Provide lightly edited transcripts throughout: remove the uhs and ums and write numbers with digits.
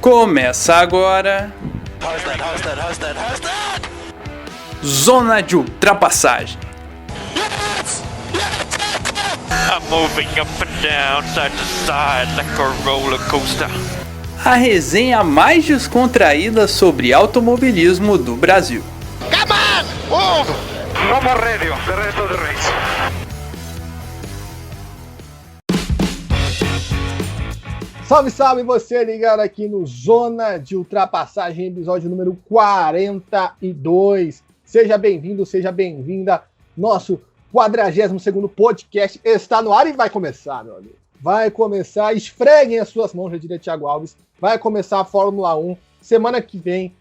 Começa agora. Zona de ultrapassagem. I'm moving up and down, side to side, like a roller coaster. A resenha mais descontraída sobre automobilismo do Brasil. Come on, move! No more radio, the rest of the race. Salve, salve, você ligado aqui no Zona de Ultrapassagem, episódio número 42. Seja bem-vindo, seja bem-vinda. Nosso 42º podcast está no ar e vai começar, meu amigo. Vai começar, esfreguem as suas mãos, já diria Thiago Alves. Vai começar a Fórmula 1. Semana que vem,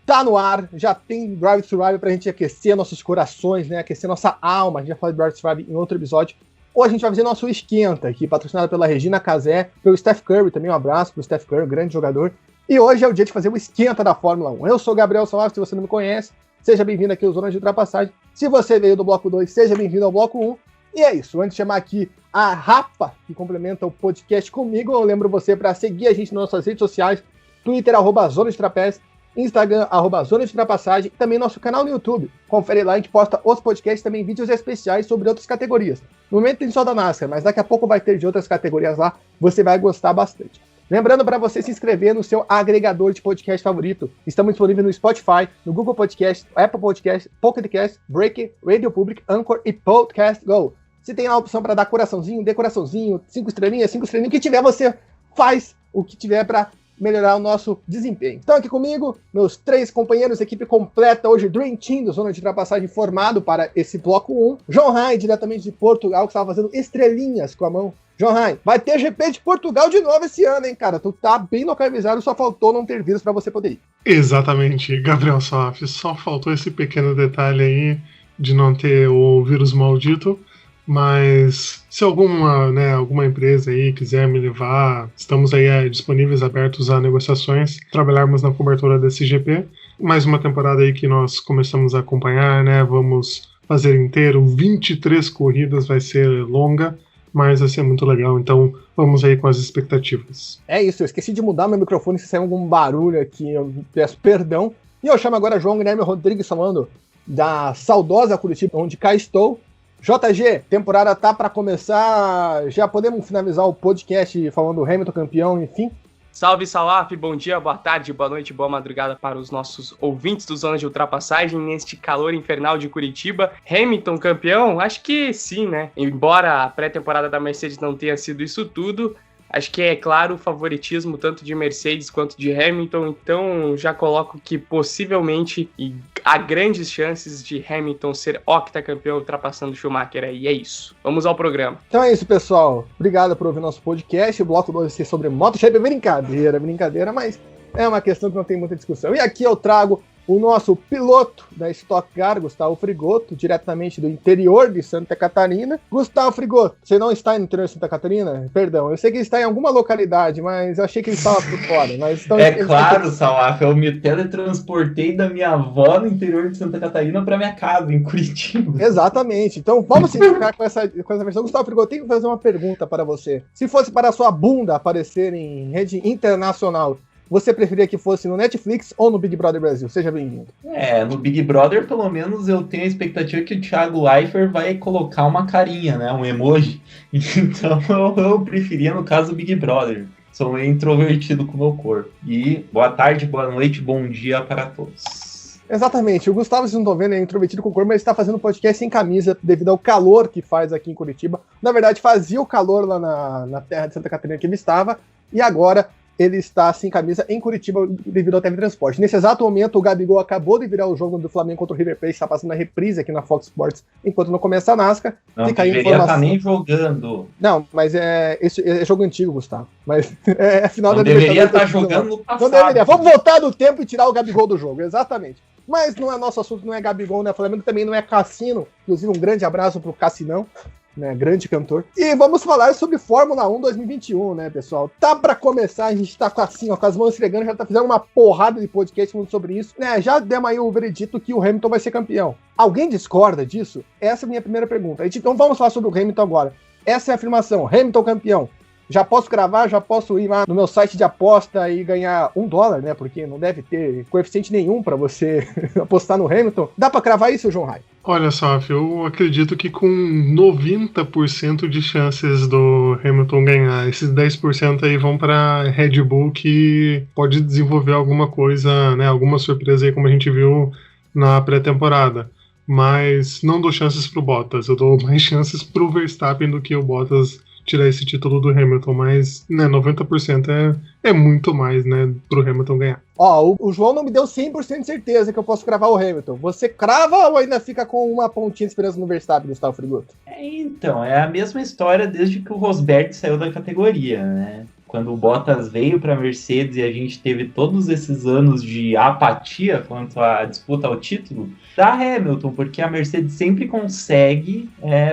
tá no ar. Já tem Drive to Survive pra gente aquecer nossos corações, né? Aquecer nossa alma. A gente já falou de Drive to Survive em outro episódio. Hoje a gente vai fazer nosso esquenta aqui, patrocinado pela Regina Casé, pelo Steph Curry, também um abraço pro Steph Curry, grande jogador. E hoje é o dia de fazer o esquenta da Fórmula 1. Eu sou o Gabriel Salaf, se você não me conhece, seja bem-vindo aqui ao Zona de Ultrapassagem. Se você veio do Bloco 2, seja bem-vindo ao Bloco 1. E é isso, antes de chamar aqui a Rapa, que complementa o podcast comigo, eu lembro você para seguir a gente nas nossas redes sociais, Twitter, @Zona de Trapézio, Instagram, @Zona de Ultrapassagem, e também nosso canal no YouTube. Confere lá, a gente posta os podcasts, também vídeos especiais sobre outras categorias. No momento tem só da NASCAR, mas daqui a pouco vai ter de outras categorias lá, você vai gostar bastante. Lembrando para você se inscrever no seu agregador de podcast favorito. Estamos disponíveis no Spotify, no Google Podcast, Apple Podcast, Pocket Cast, Breaker, Radio Public, Anchor e Podcast Go. Se tem a opção para dar coraçãozinho, dê coraçãozinho, 5 estrelinhas, o que tiver, você faz o que tiver para melhorar o nosso desempenho. Então aqui comigo, meus 3 companheiros, equipe completa, hoje Dream Team do Zona de Ultrapassagem formado para esse bloco 1. João Rai, diretamente de Portugal, que estava fazendo estrelinhas com a mão. João Rai, vai ter GP de Portugal de novo esse ano, hein, cara? Tu tá bem localizado, só faltou não ter vírus para você poder ir. Exatamente, Gabriel Salaf, só faltou esse pequeno detalhe aí de não ter o vírus maldito. Mas se alguma empresa aí quiser me levar, estamos aí disponíveis, abertos a negociações, trabalharmos na cobertura desse GP. Mais uma temporada aí que nós começamos a acompanhar, né? Vamos fazer inteiro, 23 corridas, vai ser longa, mas vai ser muito legal, então vamos aí com as expectativas. É isso, eu esqueci de mudar meu microfone, se sair algum barulho aqui, eu peço perdão. E eu chamo agora João Guilherme Rodrigues, falando da saudosa Curitiba, onde cá estou. JG, temporada tá para começar, já podemos finalizar o podcast falando do Hamilton campeão, enfim? Salve Salaf, bom dia, boa tarde, boa noite, boa madrugada para os nossos ouvintes do Zona de Ultrapassagem neste calor infernal de Curitiba. Hamilton campeão? Acho que sim, né? Embora a pré-temporada da Mercedes não tenha sido isso tudo, acho que é claro o favoritismo tanto de Mercedes quanto de Hamilton, então já coloco que possivelmente há grandes chances de Hamilton ser octacampeão ultrapassando Schumacher aí, é isso. Vamos ao programa. Então é isso, pessoal. Obrigado por ouvir nosso podcast. O bloco 2 vai ser sobre MotoGP. Brincadeira, mas é uma questão que não tem muita discussão. E aqui eu trago o nosso piloto da Stock Car, Gustavo Frigoto, diretamente do interior de Santa Catarina. Gustavo Frigoto, você não está no interior de Santa Catarina? Perdão, eu sei que ele está em alguma localidade, mas eu achei que ele estava por fora. Mas então, claro, Salaf, eu me teletransportei da minha avó no interior de Santa Catarina para minha casa, em Curitiba. Exatamente, então vamos ficar com essa versão. Gustavo Frigoto, tenho que fazer uma pergunta para você. Se fosse para a sua bunda aparecer em rede internacional, você preferia que fosse no Netflix ou no Big Brother Brasil? Seja bem-vindo. No Big Brother, pelo menos, eu tenho a expectativa que o Thiago Leifert vai colocar uma carinha, né? Um emoji. Então, eu preferia, no caso, o Big Brother. Sou meio introvertido com o meu corpo. E boa tarde, boa noite, bom dia para todos. Exatamente. O Gustavo, vocês não estão vendo, é introvertido com o corpo, mas está fazendo podcast sem camisa devido ao calor que faz aqui em Curitiba. Na verdade, fazia o calor lá na terra de Santa Catarina que ele estava, e agora ele está sem camisa em Curitiba devido ao teletransporte. Nesse exato momento, o Gabigol acabou de virar o jogo do Flamengo contra o River Plate, está passando a reprise aqui na Fox Sports, enquanto não começa a NASCAR. Não deveria estar nem jogando. Não, mas esse é jogo antigo, Gustavo. Mas é final não da deveria estar jogando no passado. Não deveria. Vamos voltar do tempo e tirar o Gabigol do jogo, exatamente. Mas não é nosso assunto, não é Gabigol, não é Flamengo, também não é Cassino. Inclusive, um grande abraço pro Cassinão, né, grande cantor. E vamos falar sobre Fórmula 1 2021, né, pessoal? Tá pra começar, a gente tá com as mãos esfregando, já tá fazendo uma porrada de podcast falando sobre isso, né? Já demos aí o veredito que o Hamilton vai ser campeão. Alguém discorda disso? Essa é a minha primeira pergunta. Então vamos falar sobre o Hamilton agora. Essa é a afirmação, Hamilton campeão. Já posso cravar, já posso ir lá no meu site de aposta e ganhar $1, né? Porque não deve ter coeficiente nenhum pra você apostar no Hamilton. Dá pra cravar isso, João Rai? Olha só, eu acredito que com 90% de chances do Hamilton ganhar, esses 10% aí vão para Red Bull, que pode desenvolver alguma coisa, né, alguma surpresa aí, como a gente viu na pré-temporada. Mas não dou chances pro Bottas, eu dou mais chances pro Verstappen do que o Bottas tirar esse título do Hamilton, mas né, 90% é muito mais, né, pro Hamilton ganhar. Ó, o João não me deu 100% de certeza que eu posso cravar o Hamilton. Você crava ou ainda fica com uma pontinha de esperança no Verstappen, Gustavo Frigoto? Então, é a mesma história desde que o Rosberg saiu da categoria, né? Quando o Bottas veio para a Mercedes e a gente teve todos esses anos de apatia quanto à disputa ao título, da Hamilton, porque a Mercedes sempre consegue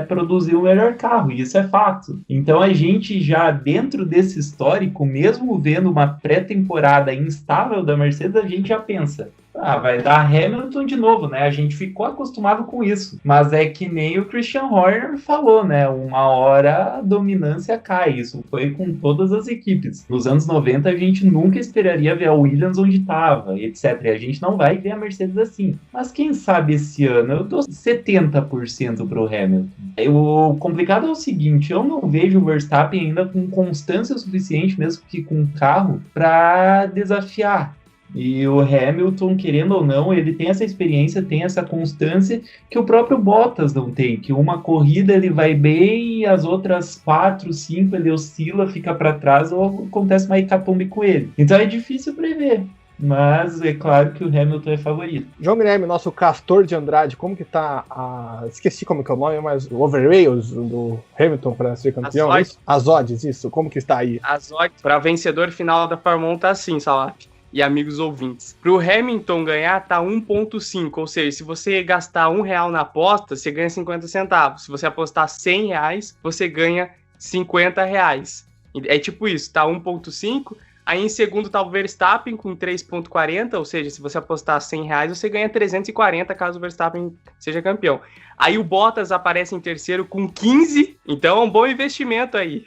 produzir o melhor carro, e isso é fato. Então a gente já dentro desse histórico, mesmo vendo uma pré-temporada instável da Mercedes, a gente já pensa, vai dar Hamilton de novo, né? A gente ficou acostumado com isso. Mas é que nem o Christian Horner falou, né? Uma hora a dominância cai. Isso foi com todas as equipes. Nos anos 90 a gente nunca esperaria ver a Williams onde estava, etc. E a gente não vai ver a Mercedes assim. Mas quem sabe esse ano eu dou 70% pro Hamilton. O complicado é o seguinte, eu não vejo o Verstappen ainda com constância suficiente, mesmo que com carro, para desafiar. E o Hamilton, querendo ou não, ele tem essa experiência, tem essa constância que o próprio Bottas não tem, que uma corrida ele vai bem e as outras 4, 5 ele oscila, fica para trás ou acontece uma hecatombe com ele. Então é difícil prever, mas é claro que o Hamilton é favorito. João Guilherme, nosso Castor de Andrade, como que tá esqueci como que é o nome, mas o overrails do Hamilton para ser campeão? As odds, isso, como que está aí? As odds para vencedor final da Fórmula 1 tá assim, Salap e amigos ouvintes. Pro Hamilton ganhar tá 1,5, ou seja, se você gastar R$1 na aposta, você ganha 50 centavos. Se você apostar R$100, você ganha R$50. É tipo isso, tá 1,5. Aí em segundo tá o Verstappen com 3,40, ou seja, se você apostar R$100, você ganha 340 caso o Verstappen seja campeão. Aí o Bottas aparece em terceiro com 15, então é um bom investimento aí.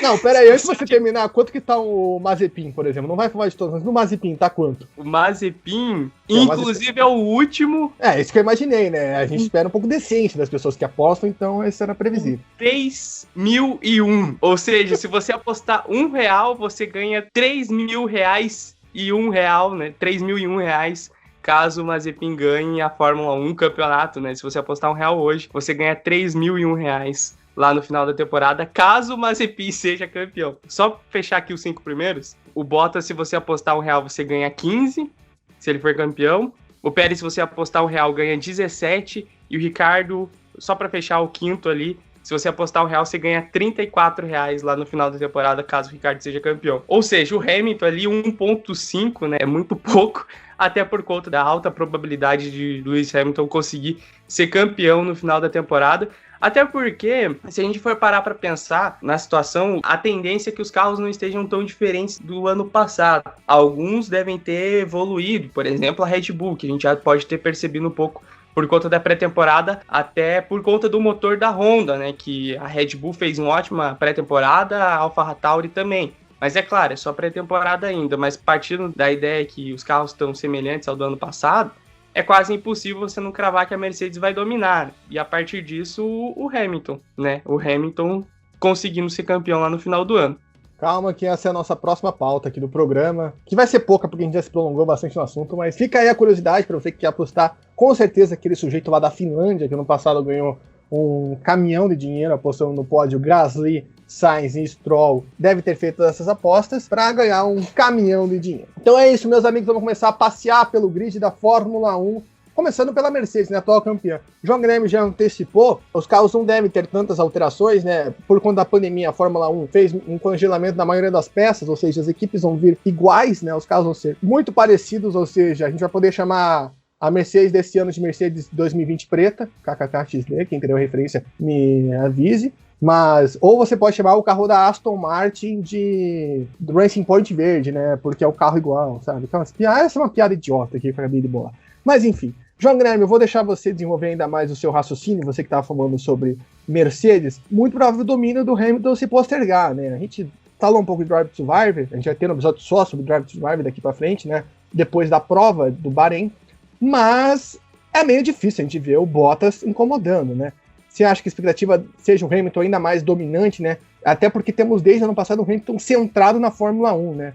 Não, pera aí, antes de você terminar, quanto que tá o Mazepin, por exemplo? Não vai falar de todos, mas no Mazepin tá quanto? O Mazepin, inclusive, é o último. Isso que eu imaginei, né? A gente espera um pouco decente das pessoas que apostam, então esse era previsível. 3.001. Ou seja, se você apostar R$1, você ganha R$3.000 e R$1, né? R$3.001. Caso o Mazepin ganhe a Fórmula 1 campeonato, né? Se você apostar R$1 hoje, você ganha R$3.001 lá no final da temporada, caso o Mazepin seja campeão. Só fechar aqui os 5 primeiros. O Bottas, se você apostar R$1, você ganha 15, se ele for campeão. O Pérez, se você apostar R$1, ganha 17. E o Ricardo, só para fechar o quinto ali, se você apostar R$1, você ganha R$34 lá no final da temporada, caso o Ricardo seja campeão. Ou seja, o Hamilton ali, 1,5, né? É muito pouco, até por conta da alta probabilidade de Lewis Hamilton conseguir ser campeão no final da temporada. Até porque, se a gente for parar para pensar na situação, a tendência é que os carros não estejam tão diferentes do ano passado. Alguns devem ter evoluído, por exemplo, a Red Bull, que a gente já pode ter percebido um pouco por conta da pré-temporada, até por conta do motor da Honda, né? Que a Red Bull fez uma ótima pré-temporada, a AlphaTauri também. Mas é claro, é só pré-temporada ainda, mas partindo da ideia que os carros estão semelhantes ao do ano passado, é quase impossível você não cravar que a Mercedes vai dominar. E a partir disso, o Hamilton, né? O Hamilton conseguindo ser campeão lá no final do ano. Calma que essa é a nossa próxima pauta aqui do programa, que vai ser pouca porque a gente já se prolongou bastante no assunto, mas fica aí a curiosidade para você que quer apostar. Com certeza aquele sujeito lá da Finlândia, que no passado ganhou um caminhão de dinheiro apostando no pódio Gasly, Sainz e Stroll, deve ter feito essas apostas para ganhar um caminhão de dinheiro. Então é isso, meus amigos, vamos começar a passear pelo grid da Fórmula 1, começando pela Mercedes, né, atual campeã. João Guilherme já antecipou, os carros não devem ter tantas alterações, né, por conta da pandemia, a Fórmula 1 fez um congelamento na maioria das peças, ou seja, as equipes vão vir iguais, né, os carros vão ser muito parecidos, ou seja, a gente vai poder chamar a Mercedes desse ano de Mercedes 2020 preta, KKKXD, quem entendeu a referência me avise. Mas, ou você pode chamar o carro da Aston Martin de Racing Point verde, né? Porque é o carro igual, sabe? Então, essa é uma piada idiota aqui que eu acabei de bolar. Mas, enfim, João Guilherme, eu vou deixar você desenvolver ainda mais o seu raciocínio, você que estava falando sobre Mercedes. Muito provável o domínio do Hamilton se postergar, né? A gente falou um pouco de Drive to Survive, a gente vai ter um episódio só sobre Drive to Survive daqui para frente, né? Depois da prova do Bahrein, mas é meio difícil a gente ver o Bottas incomodando, né? Você acha que a expectativa seja o Hamilton ainda mais dominante, né? Até porque temos desde o ano passado um Hamilton centrado na Fórmula 1, né?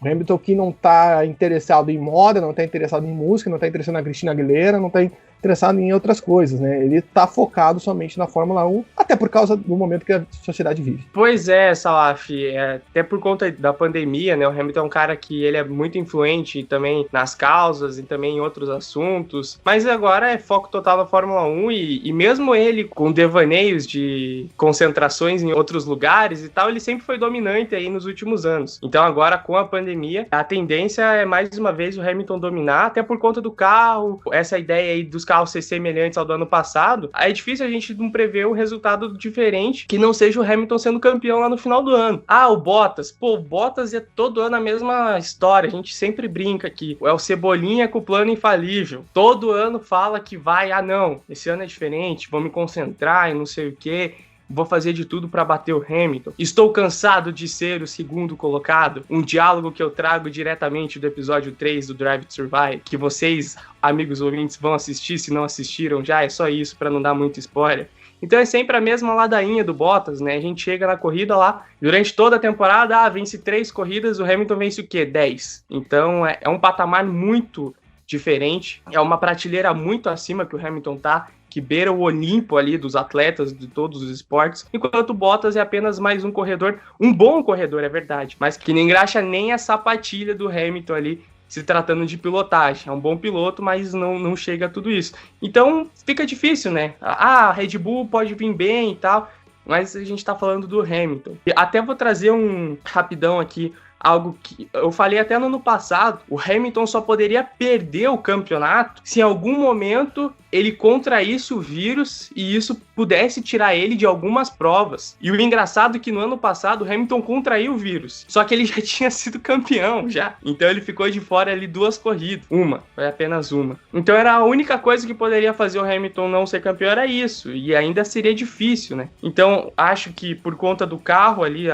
O Hamilton que não está interessado em moda, não está interessado em música, não está interessado na Cristina Aguilera, não está interessado em outras coisas, né? Ele está focado somente na Fórmula 1, até por causa do momento que a sociedade vive. Pois é, Salaf, até por conta da pandemia, né? O Hamilton é um cara que ele é muito influente também nas causas e também em outros assuntos, mas agora é foco total na Fórmula 1 e mesmo ele com devaneios de concentrações em outros lugares e tal, ele sempre foi dominante aí nos últimos anos. Então agora com a pandemia, a tendência é mais uma vez o Hamilton dominar, até por conta do carro, essa ideia aí dos carros ser semelhantes ao do ano passado, é difícil a gente não prever um resultado diferente que não seja o Hamilton sendo campeão lá no final do ano. Ah, o Bottas. Pô, o Bottas é todo ano a mesma história, a gente sempre brinca aqui. É o Cebolinha com o plano infalível. Todo ano fala que vai, não, esse ano é diferente, vou me concentrar e não sei o quê. Vou fazer de tudo para bater o Hamilton. Estou cansado de ser o segundo colocado. Um diálogo que eu trago diretamente do episódio 3 do Drive to Survive, que vocês, amigos ouvintes, vão assistir. Se não assistiram já, é só isso para não dar muito spoiler. Então é sempre a mesma ladainha do Bottas, né? A gente chega na corrida lá, durante toda a temporada, vence 3 corridas, o Hamilton vence o quê? 10. Então é um patamar muito diferente, é uma prateleira muito acima que o Hamilton tá, que beira o Olimpo ali dos atletas de todos os esportes, enquanto o Bottas é apenas mais um corredor, um bom corredor, é verdade, mas que não engraxa nem a sapatilha do Hamilton ali, se tratando de pilotagem. É um bom piloto, mas não chega a tudo isso. Então fica difícil, né? A Red Bull pode vir bem e tal, mas a gente tá falando do Hamilton. E até vou trazer um rapidão aqui, algo que eu falei até no ano passado, o Hamilton só poderia perder o campeonato se em algum momento ele contraísse o vírus e isso pudesse tirar ele de algumas provas. E o engraçado é que no ano passado o Hamilton contraiu o vírus, só que ele já tinha sido campeão já. Então ele ficou de fora ali 2 corridas. Foi apenas uma. Então era a única coisa que poderia fazer o Hamilton não ser campeão, era isso. E ainda seria difícil, né? Então acho que por conta do carro ali,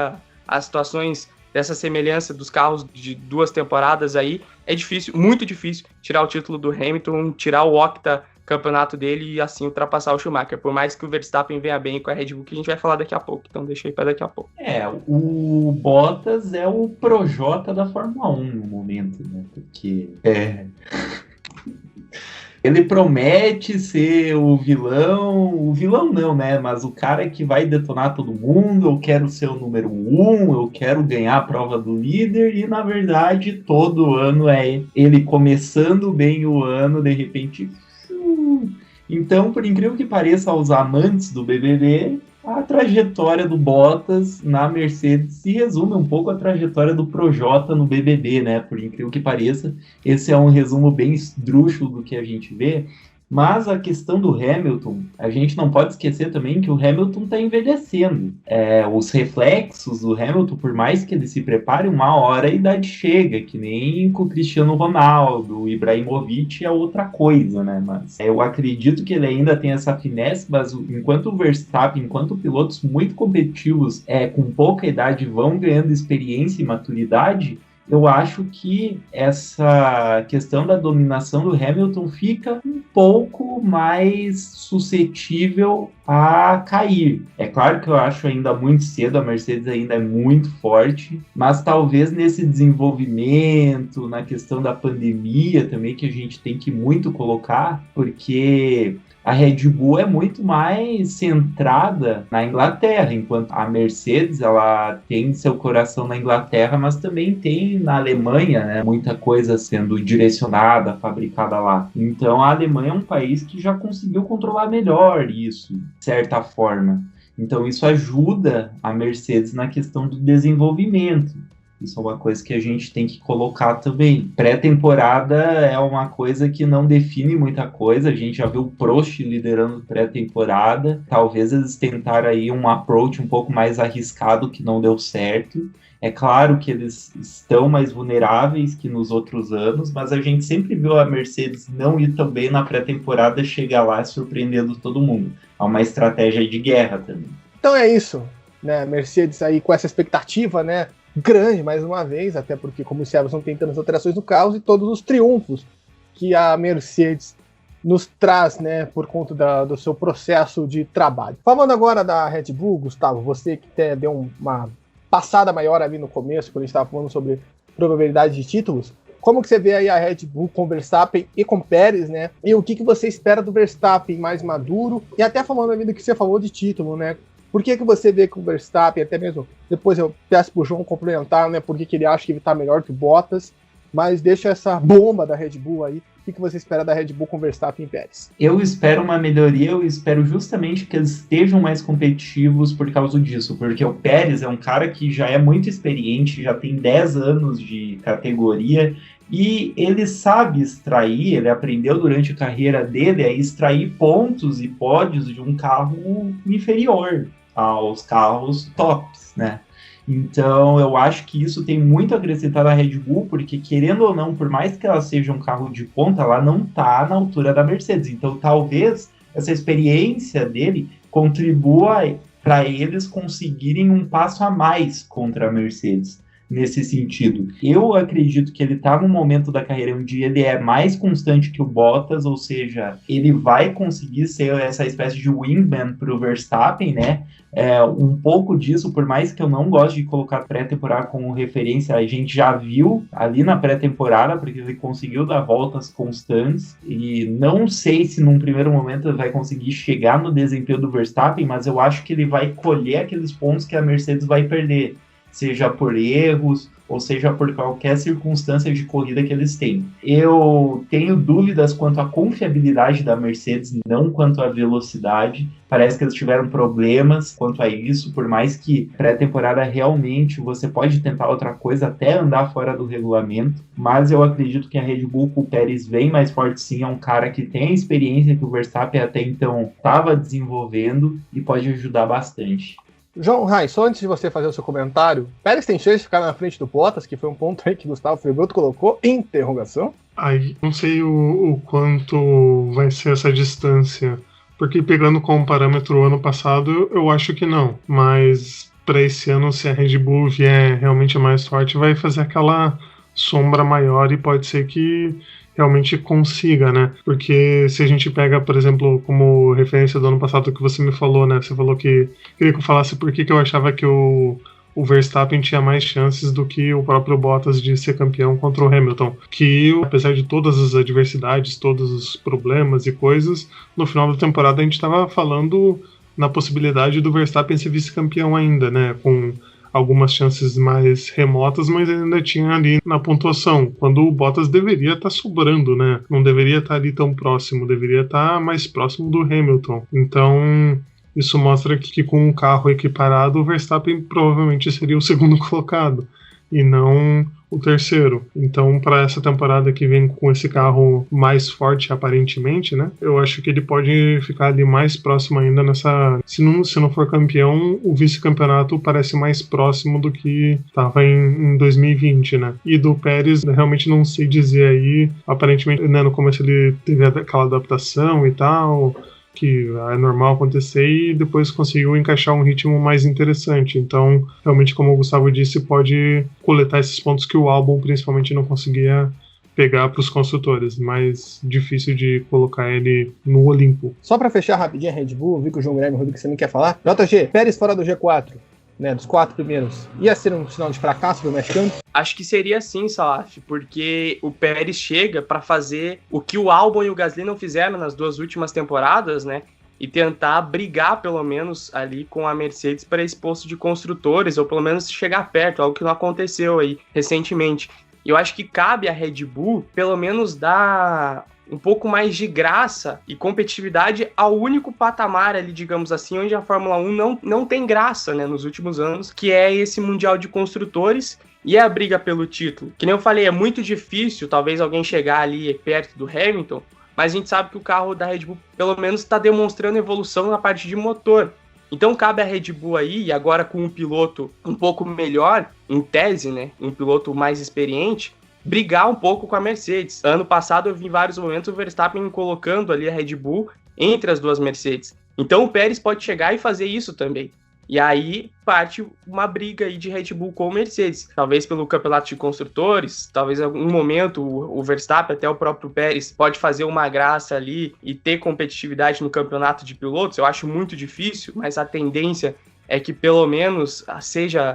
as situações dessa semelhança dos carros de 2 temporadas aí, é difícil, muito difícil, tirar o título do Hamilton, tirar o octa campeonato dele e assim ultrapassar o Schumacher, por mais que o Verstappen venha bem com a Red Bull, que a gente vai falar daqui a pouco, então deixa aí para daqui a pouco. O Bottas é o Projota da Fórmula 1 no momento, né, porque ele promete ser o vilão não, né? Mas o cara que vai detonar todo mundo, eu quero ser o número 1, eu quero ganhar a prova do líder, e na verdade todo ano é ele começando bem o ano, de repente... Então, por incrível que pareça aos amantes do BBB, a trajetória do Bottas na Mercedes se resume um pouco à trajetória do Projota no BBB, né? Por incrível que pareça, esse é um resumo bem esdrúxulo do que a gente vê. Mas a questão do Hamilton, a gente não pode esquecer também que o Hamilton está envelhecendo. Os reflexos do Hamilton, por mais que ele se prepare, uma hora a idade chega, que nem com o Cristiano Ronaldo, o Ibrahimovic é outra coisa, né? Mas eu acredito que ele ainda tem essa finesse, mas enquanto o Verstappen, enquanto pilotos muito competitivos com pouca idade vão ganhando experiência e maturidade, eu acho que essa questão da dominação do Hamilton fica um pouco mais suscetível a cair. É claro que eu acho ainda muito cedo, a Mercedes ainda é muito forte, mas talvez nesse desenvolvimento, na questão da pandemia também, que a gente tem que muito colocar, porque a Red Bull é muito mais centrada na Inglaterra, enquanto a Mercedes ela tem seu coração na Inglaterra, mas também tem na Alemanha, né, muita coisa sendo direcionada, fabricada lá. Então a Alemanha é um país que já conseguiu controlar melhor isso, de certa forma. Então isso ajuda a Mercedes na questão do desenvolvimento. Isso é uma coisa que a gente tem que colocar também. Pré-temporada é uma coisa que não define muita coisa. A gente já viu o Prost liderando pré-temporada. Talvez eles tentaram aí um approach um pouco mais arriscado que não deu certo. É claro que eles estão mais vulneráveis que nos outros anos, mas a gente sempre viu a Mercedes não ir tão bem na pré-temporada, chegar lá surpreendendo todo mundo. É uma estratégia de guerra também. Então é isso, né? Mercedes aí com essa expectativa, né? Grande, mais uma vez, até porque, como disse, estão tentando as alterações no carro e todos os triunfos que a Mercedes nos traz, né, por conta do seu processo de trabalho. Falando agora da Red Bull, Gustavo, você que até deu uma passada maior ali no começo, quando a gente estava falando sobre probabilidade de títulos, como que você vê aí a Red Bull com Verstappen e com Pérez, né? E o que você espera do Verstappen mais maduro? E até falando ali do que você falou de título, né? Por que você vê que o Verstappen, até mesmo, depois eu peço pro João complementar, né, porque ele acha que ele tá melhor que o Bottas, mas deixa essa bomba da Red Bull aí. O que você espera da Red Bull com Verstappen e Pérez? Eu espero uma melhoria, eu espero justamente que eles estejam mais competitivos por causa disso, porque o Pérez é um cara que já é muito experiente, já tem 10 anos de categoria, e ele sabe extrair, ele aprendeu durante a carreira dele a extrair pontos e pódios de um carro inferior aos carros tops, né? Então, eu acho que isso tem muito a acrescentar na Red Bull, porque, querendo ou não, por mais que ela seja um carro de ponta, ela não está na altura da Mercedes. Então, talvez essa experiência dele contribua para eles conseguirem um passo a mais contra a Mercedes. Nesse sentido, eu acredito que ele está num momento da carreira onde ele é mais constante que o Bottas, ou seja, ele vai conseguir ser essa espécie de wingman para o Verstappen, né? Um pouco disso, por mais que eu não goste de colocar pré-temporada como referência, a gente já viu ali na pré-temporada, porque ele conseguiu dar voltas constantes, e não sei se num primeiro momento ele vai conseguir chegar no desempenho do Verstappen, mas eu acho que ele vai colher aqueles pontos que a Mercedes vai perder, seja por erros, ou seja por qualquer circunstância de corrida que eles têm. Eu tenho dúvidas quanto à confiabilidade da Mercedes, não quanto à velocidade. Parece que eles tiveram problemas quanto a isso, por mais que pré-temporada realmente você pode tentar outra coisa, até andar fora do regulamento, mas eu acredito que a Red Bull com o Pérez vem mais forte sim, é um cara que tem a experiência que o Verstappen até então estava desenvolvendo e pode ajudar bastante. João Rai, só antes de você fazer o seu comentário, Pérez tem chance de ficar na frente do Bottas, que foi um ponto aí que Gustavo Fregoto colocou, interrogação? Aí, não sei o quanto vai ser essa distância, porque pegando como parâmetro o ano passado, eu acho que não, mas para esse ano, se a Red Bull vier realmente mais forte, vai fazer aquela sombra maior e pode ser que realmente consiga, né? Porque se a gente pega, por exemplo, como referência do ano passado que você me falou, né? Você falou que queria que eu falasse por que eu achava que o Verstappen tinha mais chances do que o próprio Bottas de ser campeão contra o Hamilton. Que, apesar de todas as adversidades, todos os problemas e coisas, no final da temporada a gente estava falando na possibilidade do Verstappen ser vice-campeão ainda, né? Com algumas chances mais remotas, mas ele ainda tinha ali na pontuação, quando o Bottas deveria estar sobrando, né? Não deveria estar ali tão próximo, deveria estar mais próximo do Hamilton. Então, isso mostra que com um carro equiparado, o Verstappen provavelmente seria o segundo colocado, e não o terceiro. Então, para essa temporada que vem com esse carro mais forte, aparentemente, né? Eu acho que ele pode ficar ali mais próximo ainda nessa... Se não for campeão, o vice-campeonato parece mais próximo do que estava em 2020, né? E do Pérez, realmente não sei dizer aí. Aparentemente, né, no começo ele teve aquela adaptação e tal, que é normal acontecer, e depois conseguiu encaixar um ritmo mais interessante. Então, realmente, como o Gustavo disse, pode coletar esses pontos que o Albon principalmente não conseguia pegar para os construtores, mas difícil de colocar ele no Olimpo. Só para fechar rapidinho a Red Bull, vi que o João Guilherme Rodrigues também quer falar. JG, Pérez fora do G4, né, dos 4 primeiros, ia ser um sinal de fracasso do mexicano? Acho que seria sim, Salaf, porque o Pérez chega para fazer o que o Albon e o Gasly não fizeram nas 2 últimas temporadas, né? E tentar brigar, pelo menos, ali com a Mercedes para esse posto de construtores, ou pelo menos chegar perto, algo que não aconteceu aí recentemente. E eu acho que cabe à Red Bull, pelo menos, dar um pouco mais de graça e competitividade ao único patamar ali, digamos assim, onde a Fórmula 1 não tem graça, né, nos últimos anos, que é esse Mundial de Construtores. E a briga pelo título? Que nem eu falei, é muito difícil talvez alguém chegar ali perto do Hamilton, mas a gente sabe que o carro da Red Bull pelo menos está demonstrando evolução na parte de motor. Então cabe a Red Bull aí, e agora com um piloto um pouco melhor, em tese, né, um piloto mais experiente, brigar um pouco com a Mercedes. Ano passado eu vi em vários momentos o Verstappen colocando ali a Red Bull entre as duas Mercedes. Então o Pérez pode chegar e fazer isso também. E aí parte uma briga aí de Red Bull com Mercedes. Talvez pelo campeonato de construtores, talvez em algum momento o Verstappen, até o próprio Pérez, pode fazer uma graça ali e ter competitividade no campeonato de pilotos. Eu acho muito difícil, mas a tendência é que pelo menos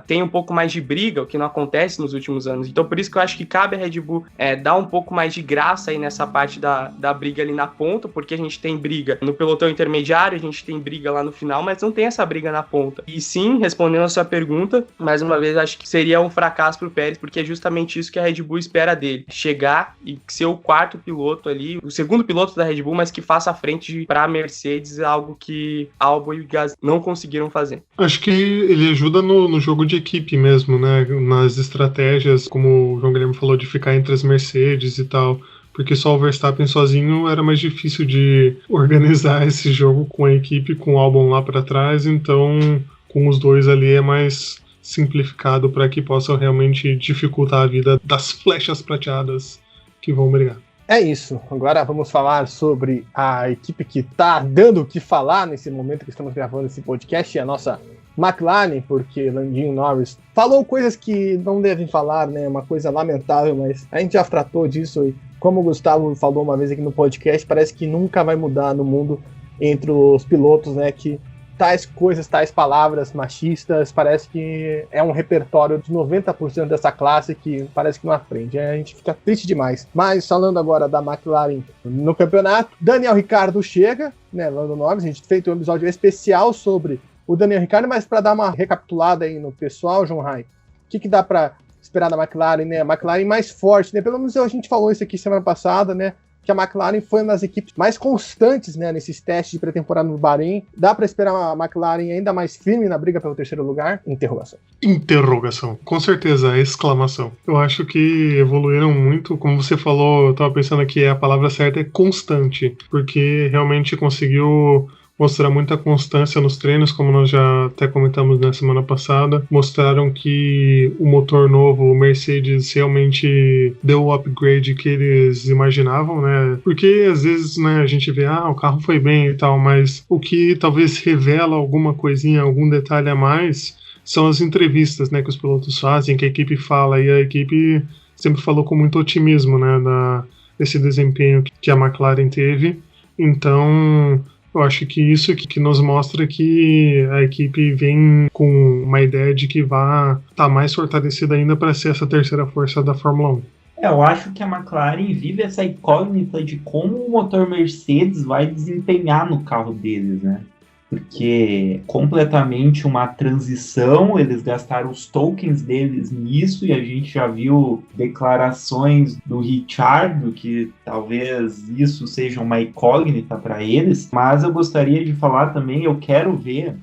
tenha um pouco mais de briga, o que não acontece nos últimos anos. Então por isso que eu acho que cabe a Red Bull dar um pouco mais de graça aí nessa parte da briga ali na ponta, porque a gente tem briga no pelotão intermediário, a gente tem briga lá no final, mas não tem essa briga na ponta. E sim, respondendo a sua pergunta, mais uma vez, acho que seria um fracasso pro Pérez, porque é justamente isso que a Red Bull espera dele, chegar e ser o quarto piloto ali, o segundo piloto da Red Bull, mas que faça a frente para a Mercedes, algo que Albon e Gasly não conseguiram fazer. Acho que ele ajuda no jogo de equipe mesmo, né? Nas estratégias, como o João Guilherme falou, de ficar entre as Mercedes e tal. Porque só o Verstappen sozinho era mais difícil de organizar esse jogo com a equipe, com o Albon lá para trás. Então, com os dois ali é mais simplificado para que possam realmente dificultar a vida das flechas prateadas que vão brigar. É isso. Agora vamos falar sobre a equipe que tá dando o que falar nesse momento que estamos gravando esse podcast, a nossa McLaren, porque Landinho Norris falou coisas que não devem falar, né? Uma coisa lamentável, mas a gente já tratou disso e como o Gustavo falou uma vez aqui no podcast, parece que nunca vai mudar no mundo entre os pilotos, né? Que tais coisas, tais palavras machistas, parece que é um repertório de 90% dessa classe que parece que não aprende. A gente fica triste demais. Mas falando agora da McLaren no campeonato, Daniel Ricciardo chega, né, Lando Norris, a gente fez um episódio especial sobre o Daniel Ricciardo, mas para dar uma recapitulada aí no pessoal, João Rai, o que dá para esperar da McLaren, né? A McLaren mais forte, né? Pelo menos a gente falou isso aqui semana passada, né? Que a McLaren foi uma das equipes mais constantes, né, nesses testes de pré-temporada no Bahrein. Dá para esperar a McLaren ainda mais firme na briga pelo terceiro lugar? Interrogação. Com certeza, exclamação. Eu acho que evoluíram muito. Como você falou, eu tava pensando que a palavra certa é constante, porque realmente conseguiu mostrar muita constância nos treinos, como nós já até comentamos na semana passada. Mostraram que o motor novo, o Mercedes, realmente deu o upgrade que eles imaginavam, né? Porque às vezes, né, a gente vê, o carro foi bem e tal, mas o que talvez revela alguma coisinha, algum detalhe a mais, são as entrevistas, né, que os pilotos fazem, que a equipe fala, e a equipe sempre falou com muito otimismo, né, desse desempenho que a McLaren teve. Então, eu acho que isso que nos mostra que a equipe vem com uma ideia de que vai estar mais fortalecida ainda para ser essa terceira força da Fórmula 1. Eu acho que a McLaren vive essa incógnita de como o motor Mercedes vai desempenhar no carro deles, né? Porque completamente uma transição, eles gastaram os tokens deles nisso, e a gente já viu declarações do Ricciardo que talvez isso seja uma incógnita para eles, mas eu gostaria de falar também, eu quero ver,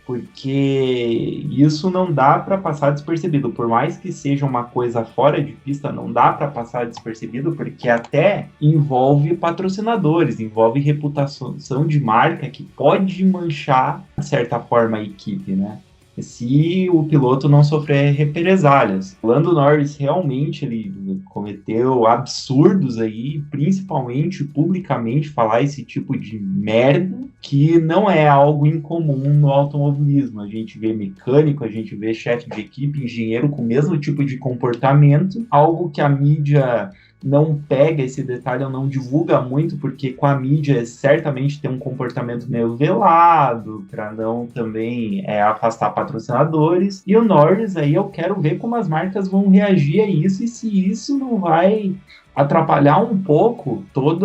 porque isso não dá para passar despercebido, por mais que seja uma coisa fora de pista, não dá para passar despercebido, porque até envolve patrocinadores, envolve reputação de marca que pode manchar, de certa forma, a equipe, né? Se o piloto não sofrer represálias. O Lando Norris realmente ele cometeu absurdos aí, principalmente publicamente falar esse tipo de merda, que não é algo incomum no automobilismo. A gente vê mecânico, a gente vê chefe de equipe, engenheiro com o mesmo tipo de comportamento, algo que a mídia não pega esse detalhe, não divulga muito, porque com a mídia certamente tem um comportamento meio velado, para não também afastar patrocinadores. E o Norris aí eu quero ver como as marcas vão reagir a isso, e se isso não vai atrapalhar um pouco todo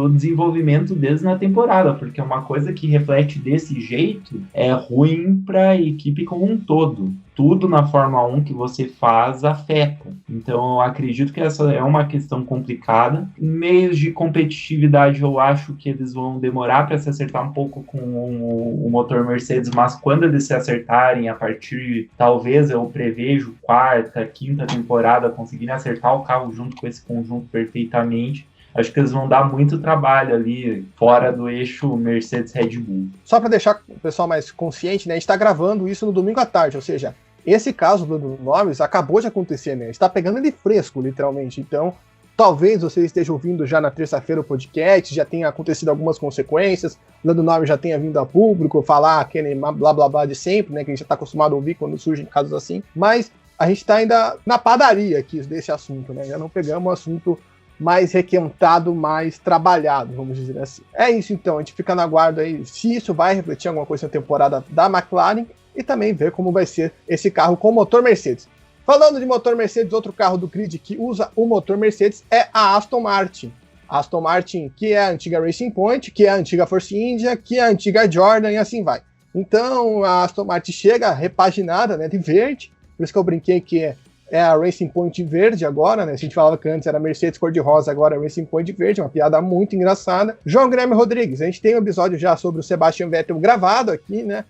o desenvolvimento deles na temporada, porque uma coisa que reflete desse jeito é ruim para a equipe como um todo. tudo na Fórmula 1 que você faz afeta. Então eu acredito que essa é uma questão complicada. Em meios de competitividade eu acho que eles vão demorar para se acertar um pouco com o motor Mercedes, mas quando eles se acertarem, a partir, talvez eu prevejo, quarta, quinta temporada, conseguirem acertar o carro junto com esse conjunto perfeitamente, acho que eles vão dar muito trabalho ali, fora do eixo Mercedes-Red Bull. Só para deixar o pessoal mais consciente, né, a gente está gravando isso no domingo à tarde, ou seja, esse caso do Norris acabou de acontecer, né? A gente está pegando ele fresco, literalmente. Então, talvez você esteja ouvindo já na terça-feira o podcast, já tenha acontecido algumas consequências, o Lando Norris já tenha vindo a público falar aquele blá blá blá de sempre, né? Que a gente já está acostumado a ouvir quando surgem casos assim. Mas a gente está ainda na padaria aqui desse assunto, né? Já não pegamos um assunto mais requentado, mais trabalhado, vamos dizer assim. É isso então, a gente fica na guarda aí se isso vai refletir alguma coisa na temporada da McLaren e também ver como vai ser esse carro com motor Mercedes. Falando de motor Mercedes, outro carro do grid que usa o motor Mercedes é a Aston Martin. A Aston Martin, que é a antiga Racing Point, que é a antiga Force India, que é a antiga Jordan e assim vai. Então a Aston Martin chega repaginada, né, de verde, por isso que eu brinquei que é a Racing Point verde agora, né? A gente falava que antes era Mercedes cor-de-rosa, agora é Racing Point verde, uma piada muito engraçada. João Guilherme Rodrigues, a gente tem um episódio já sobre o Sebastian Vettel gravado aqui, né?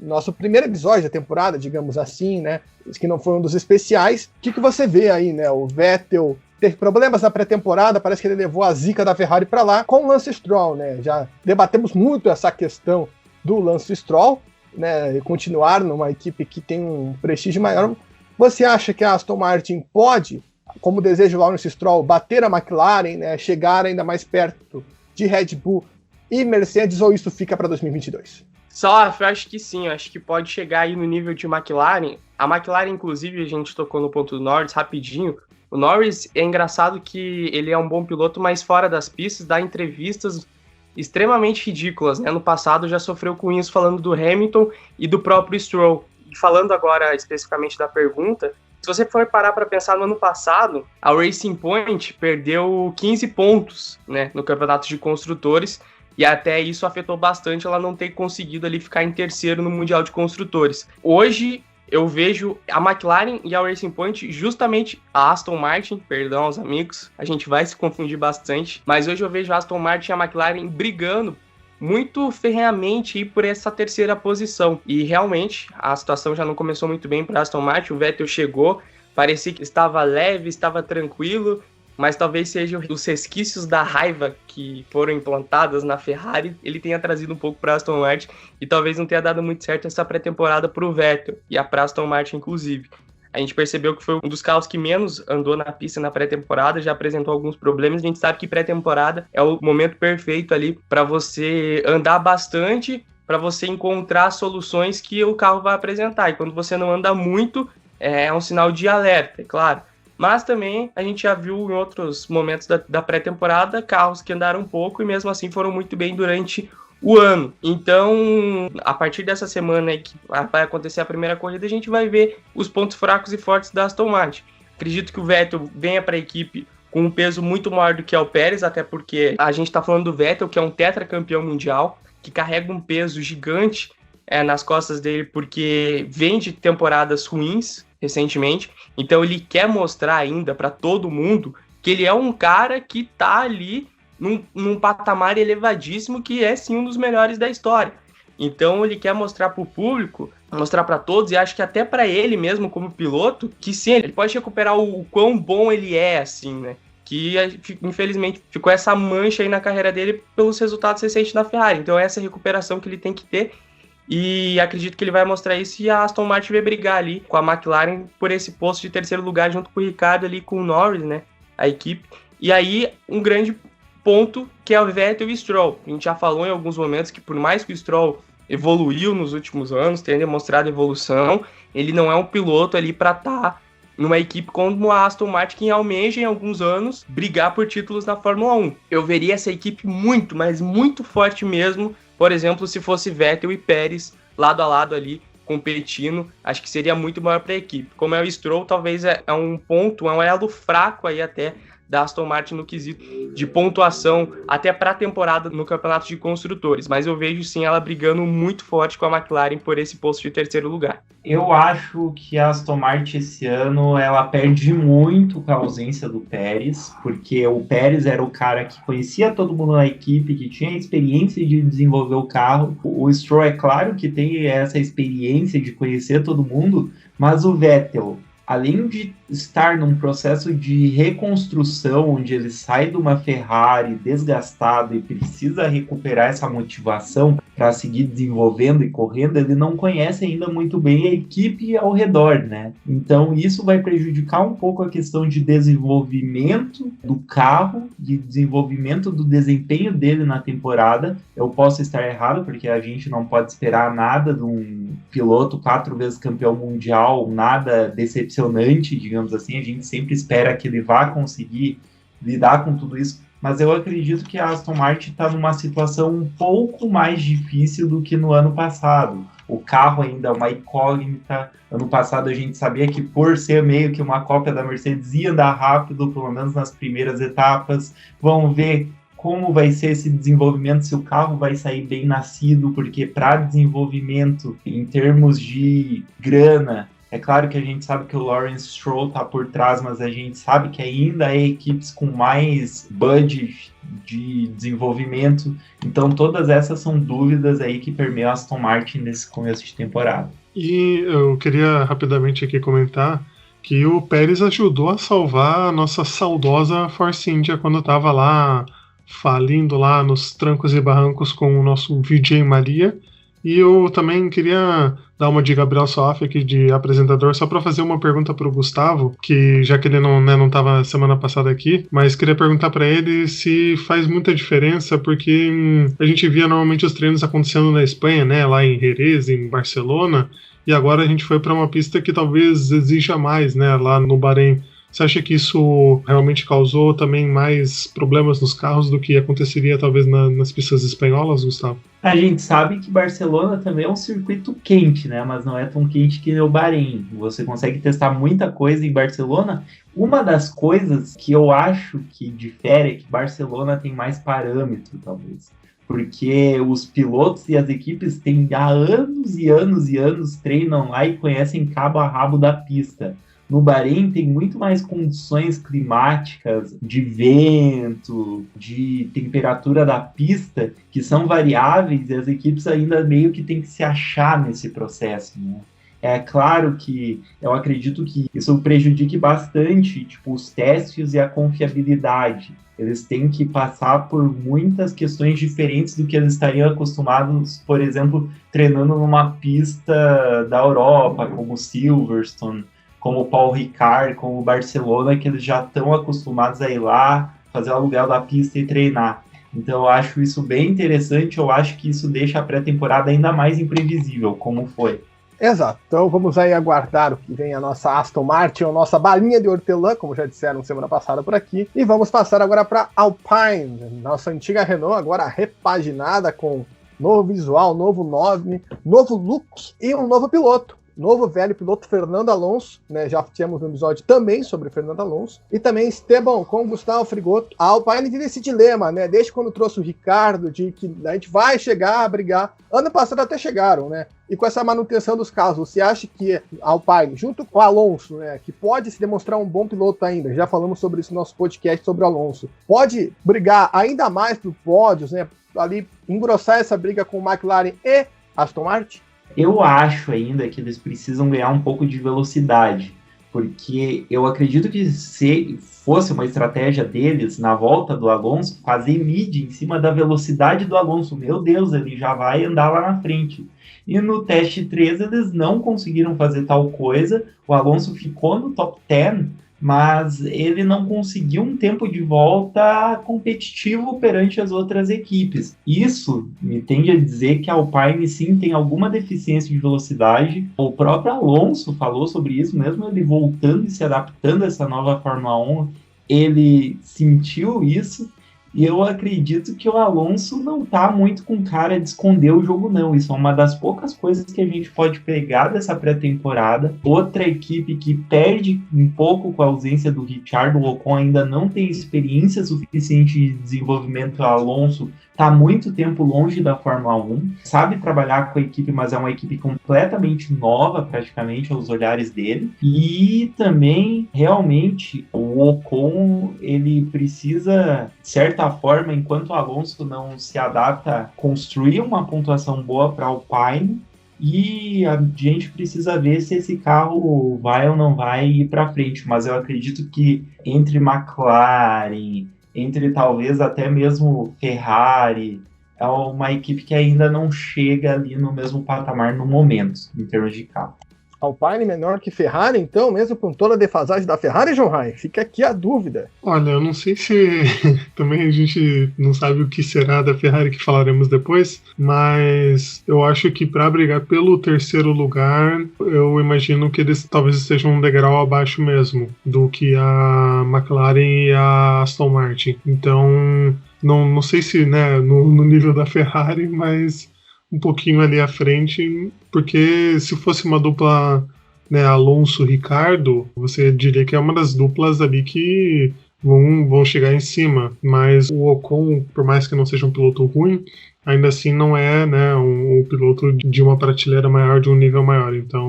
Nosso primeiro episódio da temporada, digamos assim, né? Que não foi um dos especiais. O que você vê aí, né? O Vettel teve problemas na pré-temporada, parece que ele levou a zica da Ferrari para lá com o Lance Stroll, né? Já debatemos muito essa questão do Lance Stroll, né? E continuar numa equipe que tem um prestígio maior. Você acha que a Aston Martin pode, como deseja o Lawrence Stroll, bater a McLaren, né, chegar ainda mais perto de Red Bull e Mercedes, ou isso fica para 2022? Só, eu acho que sim, eu acho que pode chegar aí no nível de McLaren. A McLaren, inclusive, a gente tocou no ponto do Norris rapidinho. O Norris é engraçado que ele é um bom piloto, mas fora das pistas, dá entrevistas extremamente ridículas, né? No passado já sofreu com isso falando do Hamilton e do próprio Stroll. Falando agora especificamente da pergunta, se você for parar para pensar no ano passado, a Racing Point perdeu 15 pontos, né, no campeonato de construtores, e até isso afetou bastante ela não ter conseguido ali ficar em terceiro no Mundial de Construtores. Hoje eu vejo a McLaren e a Racing Point, justamente a Aston Martin, perdão aos amigos, a gente vai se confundir bastante, mas hoje eu vejo a Aston Martin e a McLaren brigando muito ferrenhamente ir por essa terceira posição. E realmente a situação já não começou muito bem para Aston Martin. O Vettel chegou, parecia que estava leve, estava tranquilo, mas talvez seja os resquícios da raiva que foram implantadas na Ferrari, ele tenha trazido um pouco para Aston Martin e talvez não tenha dado muito certo essa pré-temporada para o Vettel e a para Aston Martin inclusive. A gente percebeu que foi um dos carros que menos andou na pista na pré-temporada, já apresentou alguns problemas. A gente sabe que pré-temporada é o momento perfeito ali para você andar bastante, para você encontrar soluções que o carro vai apresentar. E quando você não anda muito, é um sinal de alerta, é claro. Mas também a gente já viu em outros momentos da pré-temporada carros que andaram um pouco e mesmo assim foram muito bem durante o ano. Então, a partir dessa semana aí que vai acontecer a primeira corrida, a gente vai ver os pontos fracos e fortes da Aston Martin. Acredito que o Vettel venha para a equipe com um peso muito maior do que o Pérez, até porque a gente está falando do Vettel, que é um tetracampeão mundial, que carrega um peso gigante nas costas dele, porque vem de temporadas ruins recentemente. Então, ele quer mostrar ainda para todo mundo que ele é um cara que está ali num patamar elevadíssimo, que é sim um dos melhores da história. Então ele quer mostrar para o público, mostrar para todos, e acho que até para ele mesmo como piloto, que sim, ele pode recuperar o quão bom ele é, assim, né? Que infelizmente ficou essa mancha aí na carreira dele pelos resultados recentes da Ferrari. Então essa é a recuperação que ele tem que ter, e acredito que ele vai mostrar isso, e a Aston Martin vai brigar ali com a McLaren por esse posto de terceiro lugar, junto com o Ricardo ali, com o Norris, né? A equipe. E aí um grande ponto que é o Vettel e o Stroll. A gente já falou em alguns momentos que por mais que o Stroll evoluiu nos últimos anos, tenha demonstrado evolução, ele não é um piloto ali para estar numa equipe como a Aston Martin, que almeja em alguns anos brigar por títulos na Fórmula 1. Eu veria essa equipe muito, mas muito forte mesmo, por exemplo, se fosse Vettel e Pérez lado a lado ali, competindo, acho que seria muito maior para a equipe. Como é o Stroll, talvez é um ponto, é um elo fraco aí até da Aston Martin no quesito de pontuação até para a temporada no campeonato de construtores, mas eu vejo sim ela brigando muito forte com a McLaren por esse posto de terceiro lugar. Eu acho que a Aston Martin esse ano ela perde muito com a ausência do Pérez, porque o Pérez era o cara que conhecia todo mundo na equipe, que tinha experiência de desenvolver o carro. O Stroll é claro que tem essa experiência de conhecer todo mundo, mas o Vettel, além de estar num processo de reconstrução, onde ele sai de uma Ferrari desgastado e precisa recuperar essa motivação para seguir desenvolvendo e correndo, ele não conhece ainda muito bem a equipe ao redor, né? Então isso vai prejudicar um pouco a questão de desenvolvimento do carro, de desenvolvimento do desempenho dele na temporada. Eu posso estar errado, porque a gente não pode esperar nada de um piloto 4 vezes campeão mundial, nada decepcionante, digamos assim. A gente sempre espera que ele vá conseguir lidar com tudo isso, mas eu acredito que a Aston Martin está numa situação um pouco mais difícil do que no ano passado. O carro ainda é uma incógnita. Ano passado a gente sabia que, por ser meio que uma cópia da Mercedes, ia andar rápido, pelo menos nas primeiras etapas. Vamos ver como vai ser esse desenvolvimento, se o carro vai sair bem nascido, porque para desenvolvimento, em termos de grana, é claro que a gente sabe que o Lawrence Stroll está por trás, mas a gente sabe que ainda há equipes com mais budget de desenvolvimento. Então todas essas são dúvidas aí que permeiam a Aston Martin nesse começo de temporada. E eu queria rapidamente aqui comentar que o Pérez ajudou a salvar a nossa saudosa Force India quando estava lá falindo lá nos trancos e barrancos com o nosso VJ Maria. E eu também queria dar uma de Gabriel Soaf aqui de apresentador, só para fazer uma pergunta para o Gustavo, que já que ele não estava semana passada aqui, mas queria perguntar para ele se faz muita diferença, porque a gente via normalmente os treinos acontecendo na Espanha, né, lá em Jerez, em Barcelona, e agora a gente foi para uma pista que talvez exija mais, né, lá no Bahrein. Você acha que isso realmente causou também mais problemas nos carros do que aconteceria talvez nas pistas espanholas, Gustavo? A gente sabe que Barcelona também é um circuito quente, né? Mas não é tão quente que o Bahrein. Você consegue testar muita coisa em Barcelona. Uma das coisas que eu acho que difere é que Barcelona tem mais parâmetro, talvez. Porque os pilotos e as equipes têm há anos e anos e anos treinam lá e conhecem cabo a rabo da pista. No Bahrein tem muito mais condições climáticas, de vento, de temperatura da pista, que são variáveis e as equipes ainda meio que têm que se achar nesse processo, né? É claro que eu acredito que isso prejudique bastante, tipo, os testes e a confiabilidade. Eles têm que passar por muitas questões diferentes do que eles estariam acostumados, por exemplo, treinando numa pista da Europa, como Silverstone, como o Paul Ricard, como o Barcelona, que eles já estão acostumados a ir lá, fazer o aluguel da pista e treinar. Então eu acho isso bem interessante, eu acho que isso deixa a pré-temporada ainda mais imprevisível, como foi. Exato, então vamos aí aguardar o que vem a nossa Aston Martin, a nossa balinha de hortelã, como já disseram semana passada por aqui, e vamos passar agora para Alpine, nossa antiga Renault, agora repaginada com novo visual, novo nome, novo look e um novo piloto. Novo velho piloto Fernando Alonso, né? Já tínhamos um episódio também sobre Fernando Alonso. E também Esteban com Gustavo Frigoto. A Alpine vive esse dilema, né? Desde quando trouxe o Ricardo, de que a gente vai chegar a brigar. Ano passado até chegaram, né? E com essa manutenção dos carros, você acha que a Alpine, junto com o Alonso, né? Que pode se demonstrar um bom piloto ainda, já falamos sobre isso no nosso podcast sobre o Alonso, pode brigar ainda mais por pódios, né? Ali engrossar essa briga com o McLaren e Aston Martin? Eu acho ainda que eles precisam ganhar um pouco de velocidade, porque eu acredito que se fosse uma estratégia deles, na volta do Alonso, fazer mid em cima da velocidade do Alonso. Meu Deus, ele já vai andar lá na frente. E no teste 3 eles não conseguiram fazer tal coisa, o Alonso ficou no top 10, mas ele não conseguiu um tempo de volta competitivo perante as outras equipes. Isso me tende a dizer que a Alpine sim tem alguma deficiência de velocidade. O próprio Alonso falou sobre isso, mesmo ele voltando e se adaptando a essa nova Fórmula 1, ele sentiu isso. E eu acredito que o Alonso não tá muito com cara de esconder o jogo, não. Isso é uma das poucas coisas que a gente pode pegar dessa pré-temporada. Outra equipe que perde um pouco com a ausência do Ricciardo, o Ocon ainda não tem experiência suficiente de desenvolvimento. O Alonso tá muito tempo longe da Fórmula 1, sabe trabalhar com a equipe, mas é uma equipe completamente nova, praticamente, aos olhares dele. E também, realmente, o Ocon, ele precisa, de certa forma, enquanto o Alonso não se adapta, construir uma pontuação boa para o Alpine. E a gente precisa ver se esse carro vai ou não vai ir para frente. Mas eu acredito que entre McLaren, entre talvez até mesmo Ferrari, é uma equipe que ainda não chega ali no mesmo patamar no momento, em termos de carro. Alpine menor que Ferrari, então, mesmo com toda a defasagem da Ferrari, João Rai? Fica aqui a dúvida. Olha, eu não sei se também a gente não sabe o que será da Ferrari, que falaremos depois, mas eu acho que para brigar pelo terceiro lugar, eu imagino que eles talvez estejam um degrau abaixo mesmo do que a McLaren e a Aston Martin. Então, não sei se, né, no nível da Ferrari, mas um pouquinho ali à frente, porque se fosse uma dupla, né, Alonso-Ricardo, você diria que é uma das duplas ali que vão chegar em cima, mas o Ocon, por mais que não seja um piloto ruim, ainda assim não é, né, um piloto de uma prateleira maior, de um nível maior. Então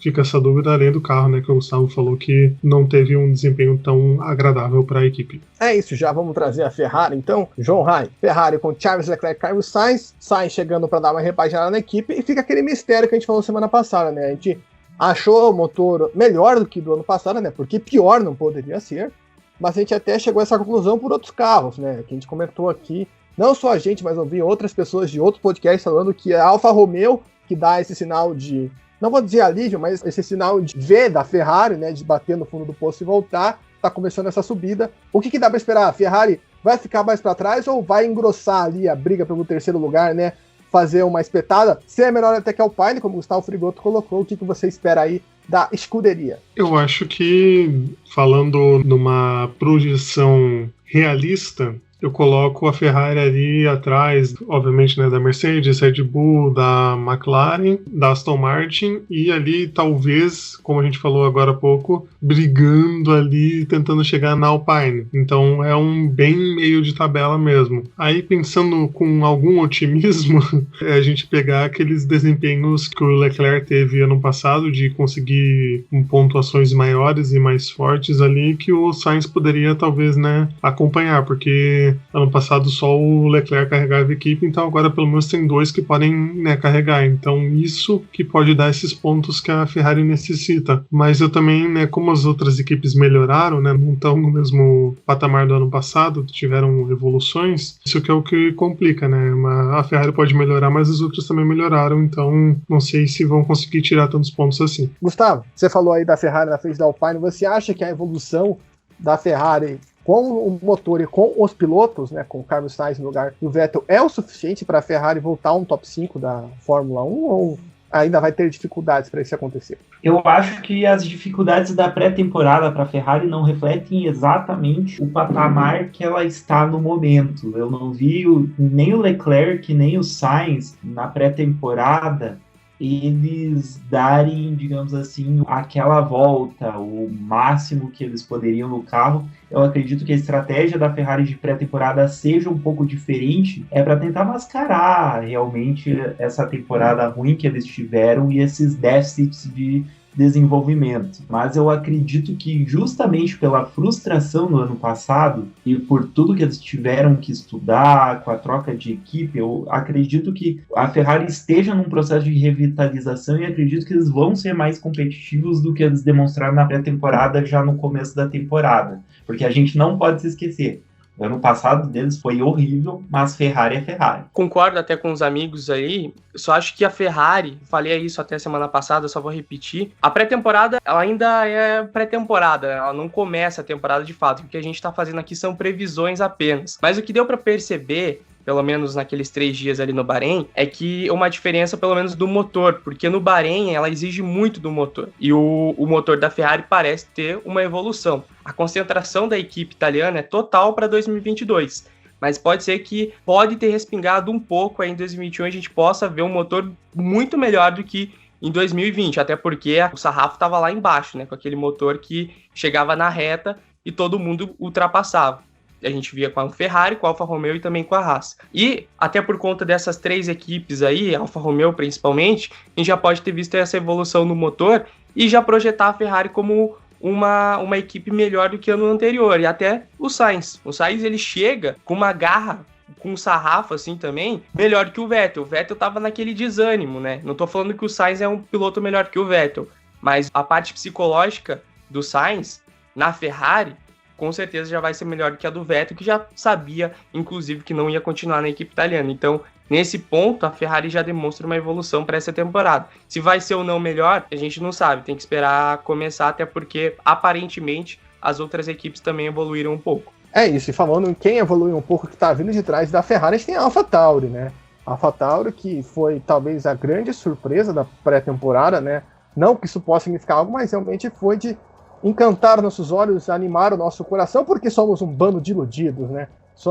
fica essa dúvida além do carro, né, que o Gustavo falou que não teve um desempenho tão agradável para a equipe. É isso, já vamos trazer a Ferrari então. João Rai, Ferrari com Charles Leclerc e Carlos Sainz chegando para dar uma repaginada na equipe, e fica aquele mistério que a gente falou semana passada, né? A gente achou o motor melhor do que do ano passado, né? Porque pior não poderia ser, mas a gente até chegou a essa conclusão por outros carros, né? Que a gente comentou aqui. Não só a gente, mas eu vi outras pessoas de outros podcasts falando que é a Alfa Romeo que dá esse sinal de, não vou dizer alívio, mas esse sinal de V da Ferrari, né, de bater no fundo do poço e voltar, tá começando essa subida. O que dá para esperar? A Ferrari vai ficar mais para trás ou vai engrossar ali a briga pelo terceiro lugar, né, fazer uma espetada? Se é melhor até que a Alpine, como o Gustavo Frigoto colocou, o que você espera aí da escuderia? Eu acho que, falando numa projeção realista, eu coloco a Ferrari ali atrás, obviamente, né, da Mercedes, Red Bull, da McLaren, da Aston Martin, e ali talvez, como a gente falou agora há pouco, brigando ali, tentando chegar na Alpine. Então é um bem meio de tabela mesmo. Aí, pensando com algum otimismo, é a gente pegar aqueles desempenhos que o Leclerc teve ano passado, de conseguir pontuações maiores e mais fortes ali, que o Sainz poderia talvez, né, acompanhar, porque ano passado só o Leclerc carregava a equipe, então agora pelo menos tem dois que podem, né, carregar. Então isso que pode dar esses pontos que a Ferrari necessita. Mas eu também, né, como as outras equipes melhoraram, né, não estão no mesmo patamar do ano passado, tiveram evoluções, isso que é o que complica, né? A Ferrari pode melhorar, mas as outras também melhoraram, então não sei se vão conseguir tirar tantos pontos assim. Gustavo, você falou aí da Ferrari na frente da Alpine, você acha que a evolução da Ferrari com o motor e com os pilotos, né, com o Carlos Sainz no lugar do Vettel, é o suficiente para a Ferrari voltar a um top 5 da Fórmula 1 ou ainda vai ter dificuldades para isso acontecer? Eu acho que as dificuldades da pré-temporada para a Ferrari não refletem exatamente o patamar que ela está no momento. Eu não vi nem o Leclerc, nem o Sainz na pré-temporada eles darem, digamos assim, aquela volta, o máximo que eles poderiam no carro. Eu acredito que a estratégia da Ferrari de pré-temporada seja um pouco diferente, é para tentar mascarar realmente essa temporada ruim que eles tiveram e esses déficits de desenvolvimento. Mas eu acredito que justamente pela frustração no ano passado e por tudo que eles tiveram que estudar com a troca de equipe, eu acredito que a Ferrari esteja num processo de revitalização e acredito que eles vão ser mais competitivos do que eles demonstraram na pré-temporada já no começo da temporada. Porque a gente não pode se esquecer, o ano passado deles foi horrível, mas Ferrari é Ferrari. Concordo até com os amigos aí, só acho que a Ferrari, falei isso até semana passada, só vou repetir, a pré-temporada ela ainda é pré-temporada, ela não começa a temporada de fato, o que a gente tá fazendo aqui são previsões apenas. Mas o que deu para perceber, pelo menos naqueles 3 dias ali no Bahrein, é que uma diferença pelo menos do motor, porque no Bahrein ela exige muito do motor, e o motor da Ferrari parece ter uma evolução. A concentração da equipe italiana é total para 2022, mas pode ser que pode ter respingado um pouco aí em 2021, a gente possa ver um motor muito melhor do que em 2020, até porque o sarrafo estava lá embaixo, né, com aquele motor que chegava na reta e todo mundo ultrapassava. A gente via com a Ferrari, com a Alfa Romeo e também com a Haas. E até por conta dessas 3 equipes aí, Alfa Romeo principalmente, a gente já pode ter visto essa evolução no motor e já projetar a Ferrari como uma equipe melhor do que ano anterior. E até o Sainz. O Sainz, ele chega com uma garra, com um sarrafo assim também, melhor que o Vettel. O Vettel tava naquele desânimo, né? Não tô falando que o Sainz é um piloto melhor que o Vettel, mas a parte psicológica do Sainz na Ferrari com certeza já vai ser melhor do que a do Vettel, que já sabia, inclusive, que não ia continuar na equipe italiana. Então, nesse ponto, a Ferrari já demonstra uma evolução para essa temporada. Se vai ser ou não melhor, a gente não sabe, tem que esperar começar, até porque, aparentemente, as outras equipes também evoluíram um pouco. É isso, e falando em quem evoluiu um pouco, que está vindo de trás da Ferrari, a gente tem a AlphaTauri, né? A AlphaTauri, que foi talvez a grande surpresa da pré-temporada, né? Não que isso possa significar algo, mas realmente foi de encantar nossos olhos, animar o nosso coração, porque somos um bando de iludidos, né?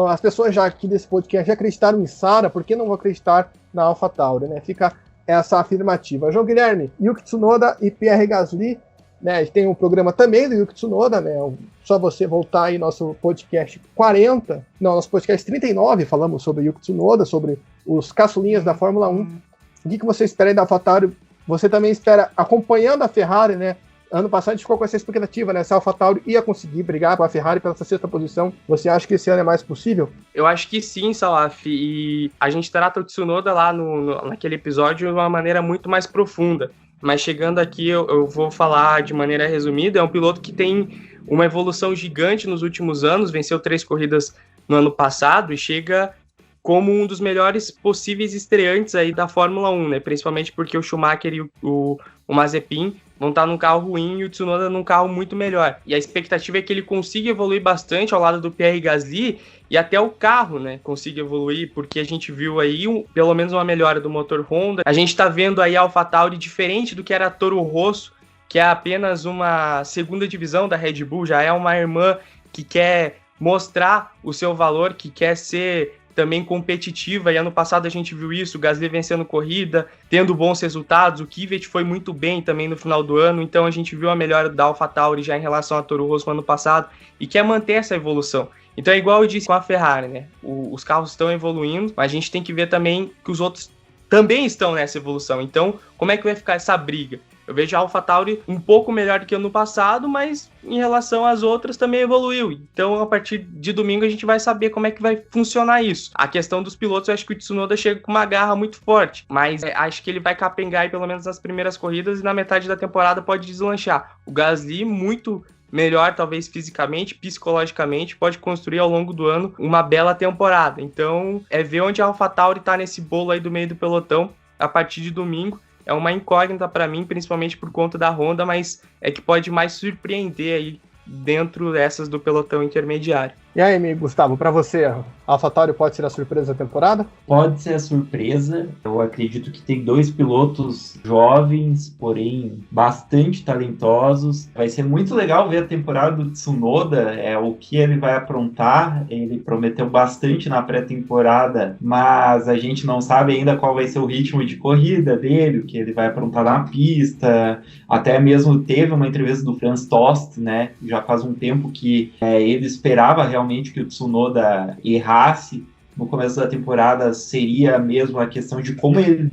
As pessoas já aqui desse podcast já acreditaram em Sara, por que não vão acreditar na AlphaTauri, né? Fica essa afirmativa. João Guilherme, Yuki Tsunoda e Pierre Gasly, né? A gente tem um programa também do Yuki Tsunoda, né? Só você voltar aí nosso podcast 40, não, nosso podcast 39, falamos sobre Yuki Tsunoda, sobre os caçulinhas da Fórmula 1. O que você espera aí da AlphaTauri? Você também espera, acompanhando a Ferrari, né? Ano passado a gente ficou com essa expectativa, né? Se a AlphaTauri ia conseguir brigar com a Ferrari pela 6ª posição. Você acha que esse ano é mais possível? Eu acho que sim, Salaf. E a gente trata o Tsunoda lá naquele episódio de uma maneira muito mais profunda. Mas chegando aqui, eu vou falar de maneira resumida. É um piloto que tem uma evolução gigante nos últimos anos. Venceu 3 corridas no ano passado e chega como um dos melhores possíveis estreantes aí da Fórmula 1, né? Principalmente porque o Schumacher e o Mazepin vão estar num carro ruim e o Tsunoda num carro muito melhor. E a expectativa é que ele consiga evoluir bastante ao lado do Pierre Gasly e até o carro, né, consiga evoluir, porque a gente viu aí pelo menos uma melhora do motor Honda. A gente tá vendo aí a AlphaTauri diferente do que era a Toro Rosso, que é apenas uma segunda divisão da Red Bull, já é uma irmã que quer mostrar o seu valor, que quer ser também competitiva, e ano passado a gente viu isso, o Gasly vencendo corrida, tendo bons resultados, o Kvyat foi muito bem também no final do ano, então a gente viu a melhora da AlphaTauri já em relação a Toro Rosso no ano passado, e quer manter essa evolução. Então é igual eu disse com a Ferrari, né? Os carros estão evoluindo, mas a gente tem que ver também que os outros também estão nessa evolução, então como é que vai ficar essa briga? Eu vejo a AlphaTauri um pouco melhor do que ano passado, mas em relação às outras também evoluiu. Então, a partir de domingo, a gente vai saber como é que vai funcionar isso. A questão dos pilotos, eu acho que o Tsunoda chega com uma garra muito forte, mas acho que ele vai capengar aí, pelo menos nas primeiras corridas, e na metade da temporada pode deslanchar. O Gasly, muito melhor, talvez fisicamente, psicologicamente, pode construir ao longo do ano uma bela temporada. Então, é ver onde a AlphaTauri tá nesse bolo aí do meio do pelotão a partir de domingo. É uma incógnita para mim, principalmente por conta da Honda, mas é que pode mais surpreender aí dentro dessas do pelotão intermediário. E aí, amigo Gustavo, para você, a AlphaTauri pode ser a surpresa da temporada? Pode ser a surpresa. Eu acredito que tem 2 pilotos jovens, porém bastante talentosos. Vai ser muito legal ver a temporada do Tsunoda, o que ele vai aprontar. Ele prometeu bastante na pré-temporada, mas a gente não sabe ainda qual vai ser o ritmo de corrida dele, o que ele vai aprontar na pista. Até mesmo teve uma entrevista do Franz Tost, né? Já faz um tempo que ele esperava realmente que o Tsunoda errasse no começo da temporada, seria mesmo a questão de como ele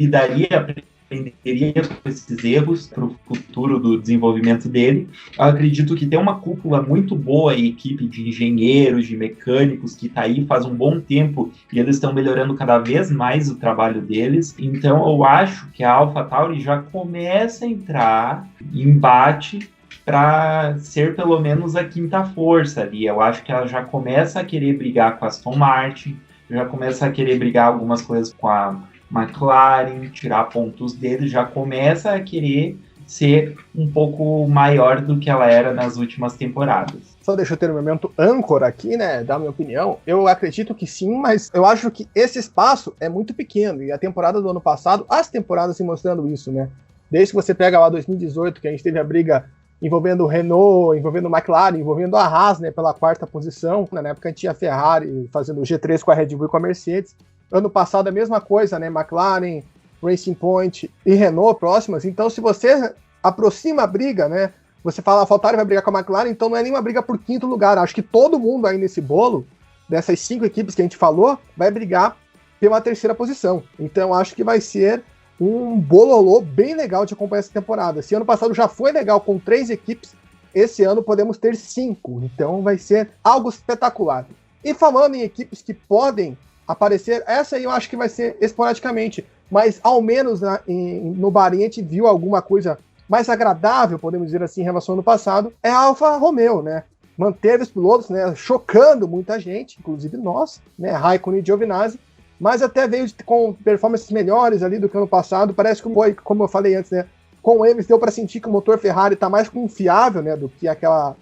aprenderia com esses erros para o futuro do desenvolvimento dele. Eu acredito que tem uma cúpula muito boa, a equipe de engenheiros, de mecânicos, que está aí faz um bom tempo e eles estão melhorando cada vez mais o trabalho deles. Então eu acho que a AlphaTauri já começa a entrar em embate para ser pelo menos a 5ª força ali. Eu acho que ela já começa a querer brigar com a Aston Martin, já começa a querer brigar algumas coisas com a McLaren, tirar pontos dele, já começa a querer ser um pouco maior do que ela era nas últimas temporadas. Só deixa eu ter um momento âncora aqui, né, dar minha opinião. Eu acredito que sim, mas eu acho que esse espaço é muito pequeno, e a temporada do ano passado, as temporadas se mostrando isso, né. Desde que você pega lá 2018, que a gente teve a briga envolvendo Renault, envolvendo McLaren, envolvendo a Haas, né, pela 4ª posição. Na época a gente tinha a Ferrari fazendo o G3 com a Red Bull e com a Mercedes. Ano passado a mesma coisa, né, McLaren, Racing Point e Renault próximas. Então se você aproxima a briga, né, você fala, a AlphaTauri vai brigar com a McLaren, então não é nenhuma briga por 5º lugar. Acho que todo mundo aí nesse bolo, dessas 5 equipes que a gente falou, vai brigar pela 3ª posição. Então acho que vai ser um bololô bem legal de acompanhar essa temporada. Se ano passado já foi legal com 3 equipes, esse ano podemos ter 5. Então vai ser algo espetacular. E falando em equipes que podem aparecer, essa aí eu acho que vai ser esporadicamente, mas ao menos no Bahrein a gente viu alguma coisa mais agradável, podemos dizer assim, em relação ao ano passado, é a Alfa Romeo, né? Manteve os pilotos, né, chocando muita gente, inclusive nós, né, Raikkonen e Giovinazzi, mas até veio com performances melhores ali do que ano passado. Parece que, como eu falei antes, né, com eles deu para sentir que o motor Ferrari está mais confiável, né, do que aquela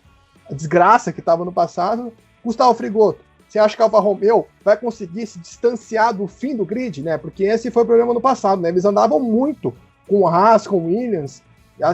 desgraça que estava no passado. Gustavo Frigoto, você acha que a Alfa Romeo vai conseguir se distanciar do fim do grid, né? Porque esse foi o problema no passado, né? Eles andavam muito com o Haas, com o Williams,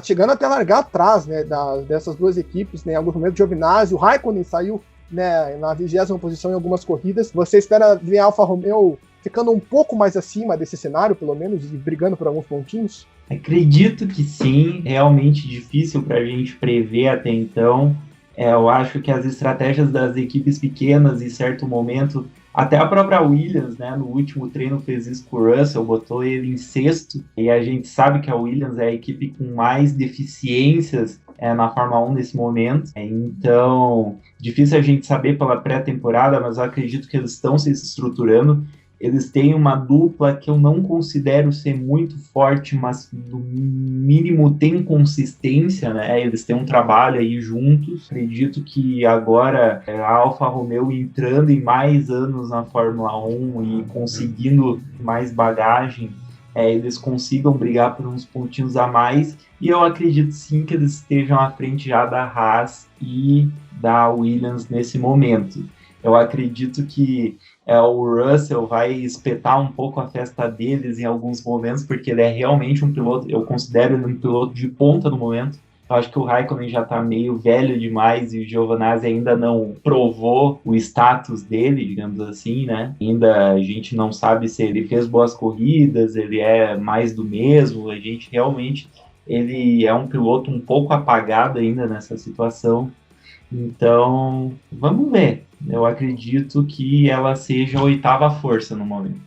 chegando até largar atrás, né, dessas duas equipes, né? Em alguns momentos, o Giovinazzi, o Raikkonen saiu, né, na 20ª posição em algumas corridas. Você espera ver a Alfa Romeo ficando um pouco mais acima desse cenário, pelo menos, e brigando por alguns pontinhos? Acredito que sim, realmente difícil para a gente prever até então. Eu acho que as estratégias das equipes pequenas, em certo momento, até a própria Williams, né, no último treino fez isso com o Russell, botou ele em 6º, e a gente sabe que a Williams é a equipe com mais deficiências na Fórmula 1 nesse momento. Então, difícil a gente saber pela pré-temporada, mas eu acredito que eles estão se estruturando. Eles têm uma dupla que eu não considero ser muito forte, mas no mínimo tem consistência, né? Eles têm um trabalho aí juntos. Acredito que agora a Alfa Romeo entrando em mais anos na Fórmula 1 e conseguindo mais bagagem, eles consigam brigar por uns pontinhos a mais. E eu acredito sim que eles estejam à frente já da Haas e da Williams nesse momento. Eu acredito que o Russell vai espetar um pouco a festa deles em alguns momentos, porque ele é realmente um piloto, eu considero ele um piloto de ponta no momento. Eu acho que o Raikkonen já está meio velho demais e o Giovinazzi ainda não provou o status dele, digamos assim, né? Ainda a gente não sabe se ele fez boas corridas, ele é mais do mesmo, a gente realmente, ele é um piloto um pouco apagado ainda nessa situação. Então, vamos ver. Eu acredito que ela seja a 8ª força no momento.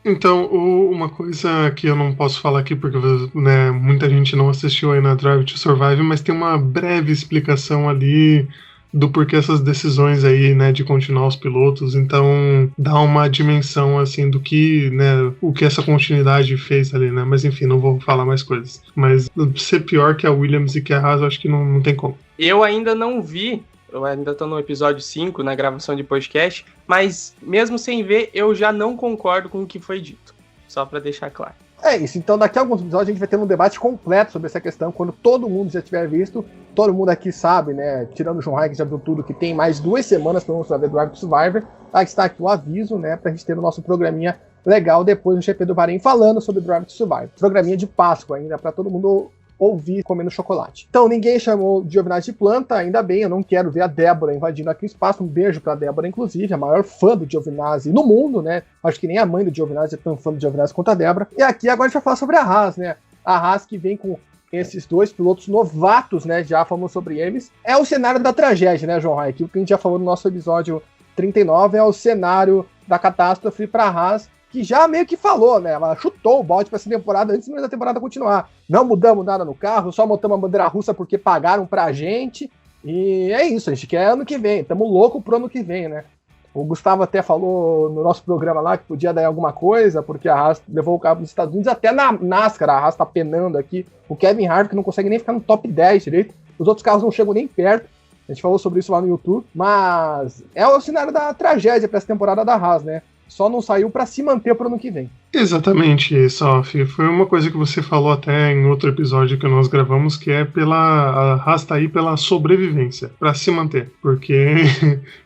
Então, uma coisa que eu não posso falar aqui, porque, né, muita gente não assistiu aí na Drive to Survive, mas tem uma breve explicação ali do porquê essas decisões aí, né, de continuar os pilotos. Então, dá uma dimensão, assim, do que, né, o que essa continuidade fez ali, né. Mas, enfim, não vou falar mais coisas. Mas ser pior que a Williams e que a Haas, eu acho que não tem como. Eu ainda não vi. Eu ainda tô no episódio 5, na gravação de podcast, mas mesmo sem ver, eu já não concordo com o que foi dito. Só pra deixar claro. É isso, então daqui a alguns episódios a gente vai ter um debate completo sobre essa questão, quando todo mundo já tiver visto. Todo mundo aqui sabe, né, tirando o João Raik, que já viu tudo, que tem mais 2 semanas pra você ver Drive to Survivor. Aí está aqui o aviso, né, pra gente ter o nosso programinha legal depois no GP do Bahrein falando sobre Drive to Survivor. Programinha de Páscoa ainda, pra todo mundo ouvir comendo chocolate. Então, ninguém chamou de Giovinazzi de planta, ainda bem, eu não quero ver a Débora invadindo aqui o espaço. Um beijo pra Débora, inclusive, a maior fã do Giovinazzi no mundo, né? Acho que nem a mãe do Giovinazzi é tão fã do Giovinazzi quanto a Débora. E aqui agora a gente vai falar sobre a Haas, né? A Haas que vem com esses 2 pilotos novatos, né? Já falamos sobre eles. É o cenário da tragédia, né, João Raik? O que a gente já falou no nosso episódio 39 é o cenário da catástrofe pra Haas, que já meio que falou, né? Ela chutou o balde para essa temporada antes mesmo da temporada continuar. Não mudamos nada no carro, só montamos a bandeira russa porque pagaram pra gente. E é isso, a gente quer ano que vem. Estamos loucos pro ano que vem, né? O Gustavo até falou no nosso programa lá que podia dar alguma coisa, porque a Haas levou o carro dos Estados Unidos, até na NASCAR a Haas tá penando aqui. O Kevin Harvick não consegue nem ficar no top 10 direito. Os outros carros não chegam nem perto. A gente falou sobre isso lá no YouTube. Mas é o cenário da tragédia para essa temporada da Haas, né? Só não saiu para se manter para o ano que vem. Exatamente, Sof. Foi uma coisa que você falou até em outro episódio que nós gravamos, que é a Haas tá aí pela sobrevivência, para se manter. Porque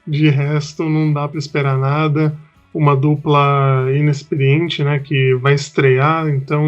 de resto não dá para esperar nada. uma dupla inexperiente, né, que vai estrear, então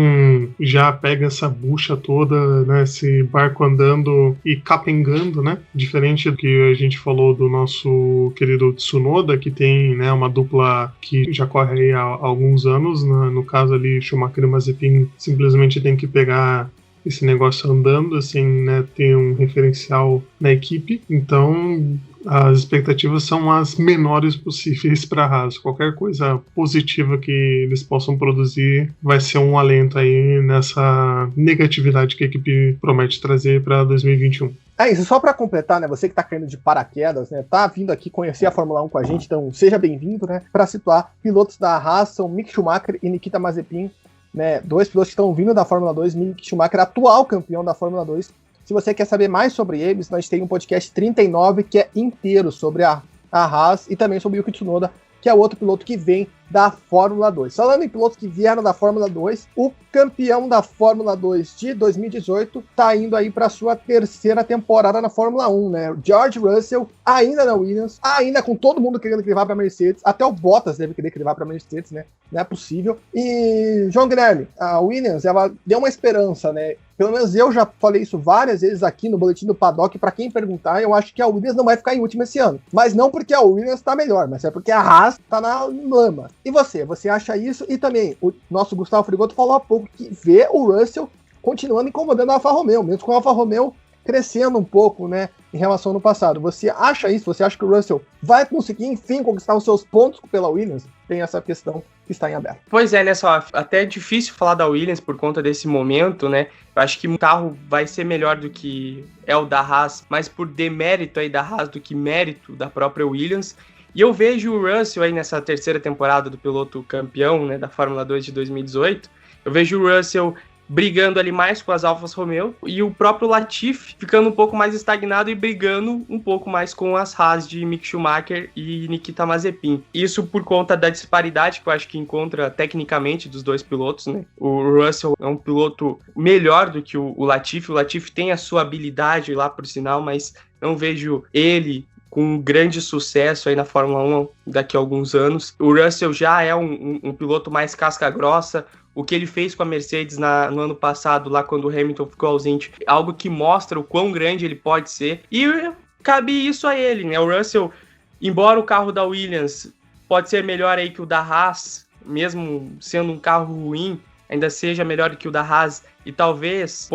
já pega essa bucha toda, né, esse barco andando e capengando, né, diferente do que a gente falou do nosso querido Tsunoda, que tem, né, uma dupla que já corre aí há alguns anos, né, no caso ali Schumacher e Mazepin simplesmente tem que pegar esse negócio andando, assim, né, ter um referencial na equipe, então as expectativas são as menores possíveis para a Haas. Qualquer coisa positiva que eles possam produzir vai ser um alento aí nessa negatividade que a equipe promete trazer para 2021. É isso, só para completar, né, você que tá caindo de paraquedas, né, tá vindo aqui conhecer a Fórmula 1 com a gente, então seja bem-vindo, né, para situar, pilotos da Haas são Mick Schumacher e Nikita Mazepin, né, dois pilotos que estão vindo da Fórmula 2, Mick Schumacher, atual campeão da Fórmula 2. Se você quer saber mais sobre eles, nós temos um podcast 39 que é inteiro sobre a Haas e também sobre o Yuki Tsunoda, que é outro piloto que vem da Fórmula 2. Falando em pilotos que vieram da Fórmula 2, o campeão da Fórmula 2 de 2018 está indo aí para sua terceira temporada na Fórmula 1, né? George Russell, ainda na Williams, ainda com todo mundo querendo que ele vá para Mercedes, até o Bottas deve querer que ele vá para Mercedes, né? Não é possível. E, João Guilherme, a Williams, ela deu uma esperança, né? Pelo menos eu já falei isso várias vezes aqui no Boletim do Paddock. Para quem perguntar, eu acho que a Williams não vai ficar em último esse ano. Mas não porque a Williams tá melhor, mas é porque a Haas tá na lama. E você acha isso? E também, o nosso Gustavo Frigoto falou há pouco que vê o Russell continuando incomodando a Alfa Romeo, mesmo com a Alfa Romeo crescendo um pouco, né, em relação ao ano passado. Você acha isso? Você acha que o Russell vai conseguir, enfim, conquistar os seus pontos pela Williams? Tem essa questão que está em aberto. Pois é, né, só até é difícil falar da Williams por conta desse momento, né? Eu acho que o carro vai ser melhor do que é o da Haas, mais por demérito aí da Haas do que mérito da própria Williams. E eu vejo o Russell aí nessa terceira temporada do piloto campeão, né, da Fórmula 2 de 2018. Eu vejo o Russell brigando ali mais com as Alfas Romeo e o próprio Latifi ficando um pouco mais estagnado e brigando um pouco mais com as Haas de Mick Schumacher e Nikita Mazepin. Isso por conta da disparidade que eu acho que encontra tecnicamente dos dois pilotos, né? O Russell é um piloto melhor do que o Latifi. O Latifi tem a sua habilidade lá, por sinal, mas não vejo ele com um grande sucesso aí na Fórmula 1 daqui a alguns anos. O Russell já é um piloto mais casca-grossa. O que ele fez com a Mercedes no ano passado, lá quando o Hamilton ficou ausente, algo que mostra o quão grande ele pode ser. E cabe isso a ele, né? O Russell, embora o carro da Williams pode ser melhor aí que o da Haas, mesmo sendo um carro ruim, ainda seja melhor que o da Haas e talvez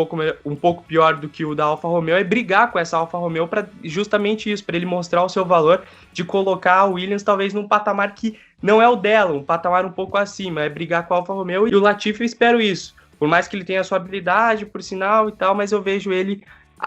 um pouco pior do que o da Alfa Romeo, é brigar com essa Alfa Romeo para justamente isso, para ele mostrar o seu valor de colocar a Williams talvez num patamar que não é o dela, um patamar um pouco acima, é brigar com a Alfa Romeo, e o Latifi eu espero isso, por mais que ele tenha a sua habilidade, por sinal e tal, mas eu vejo ele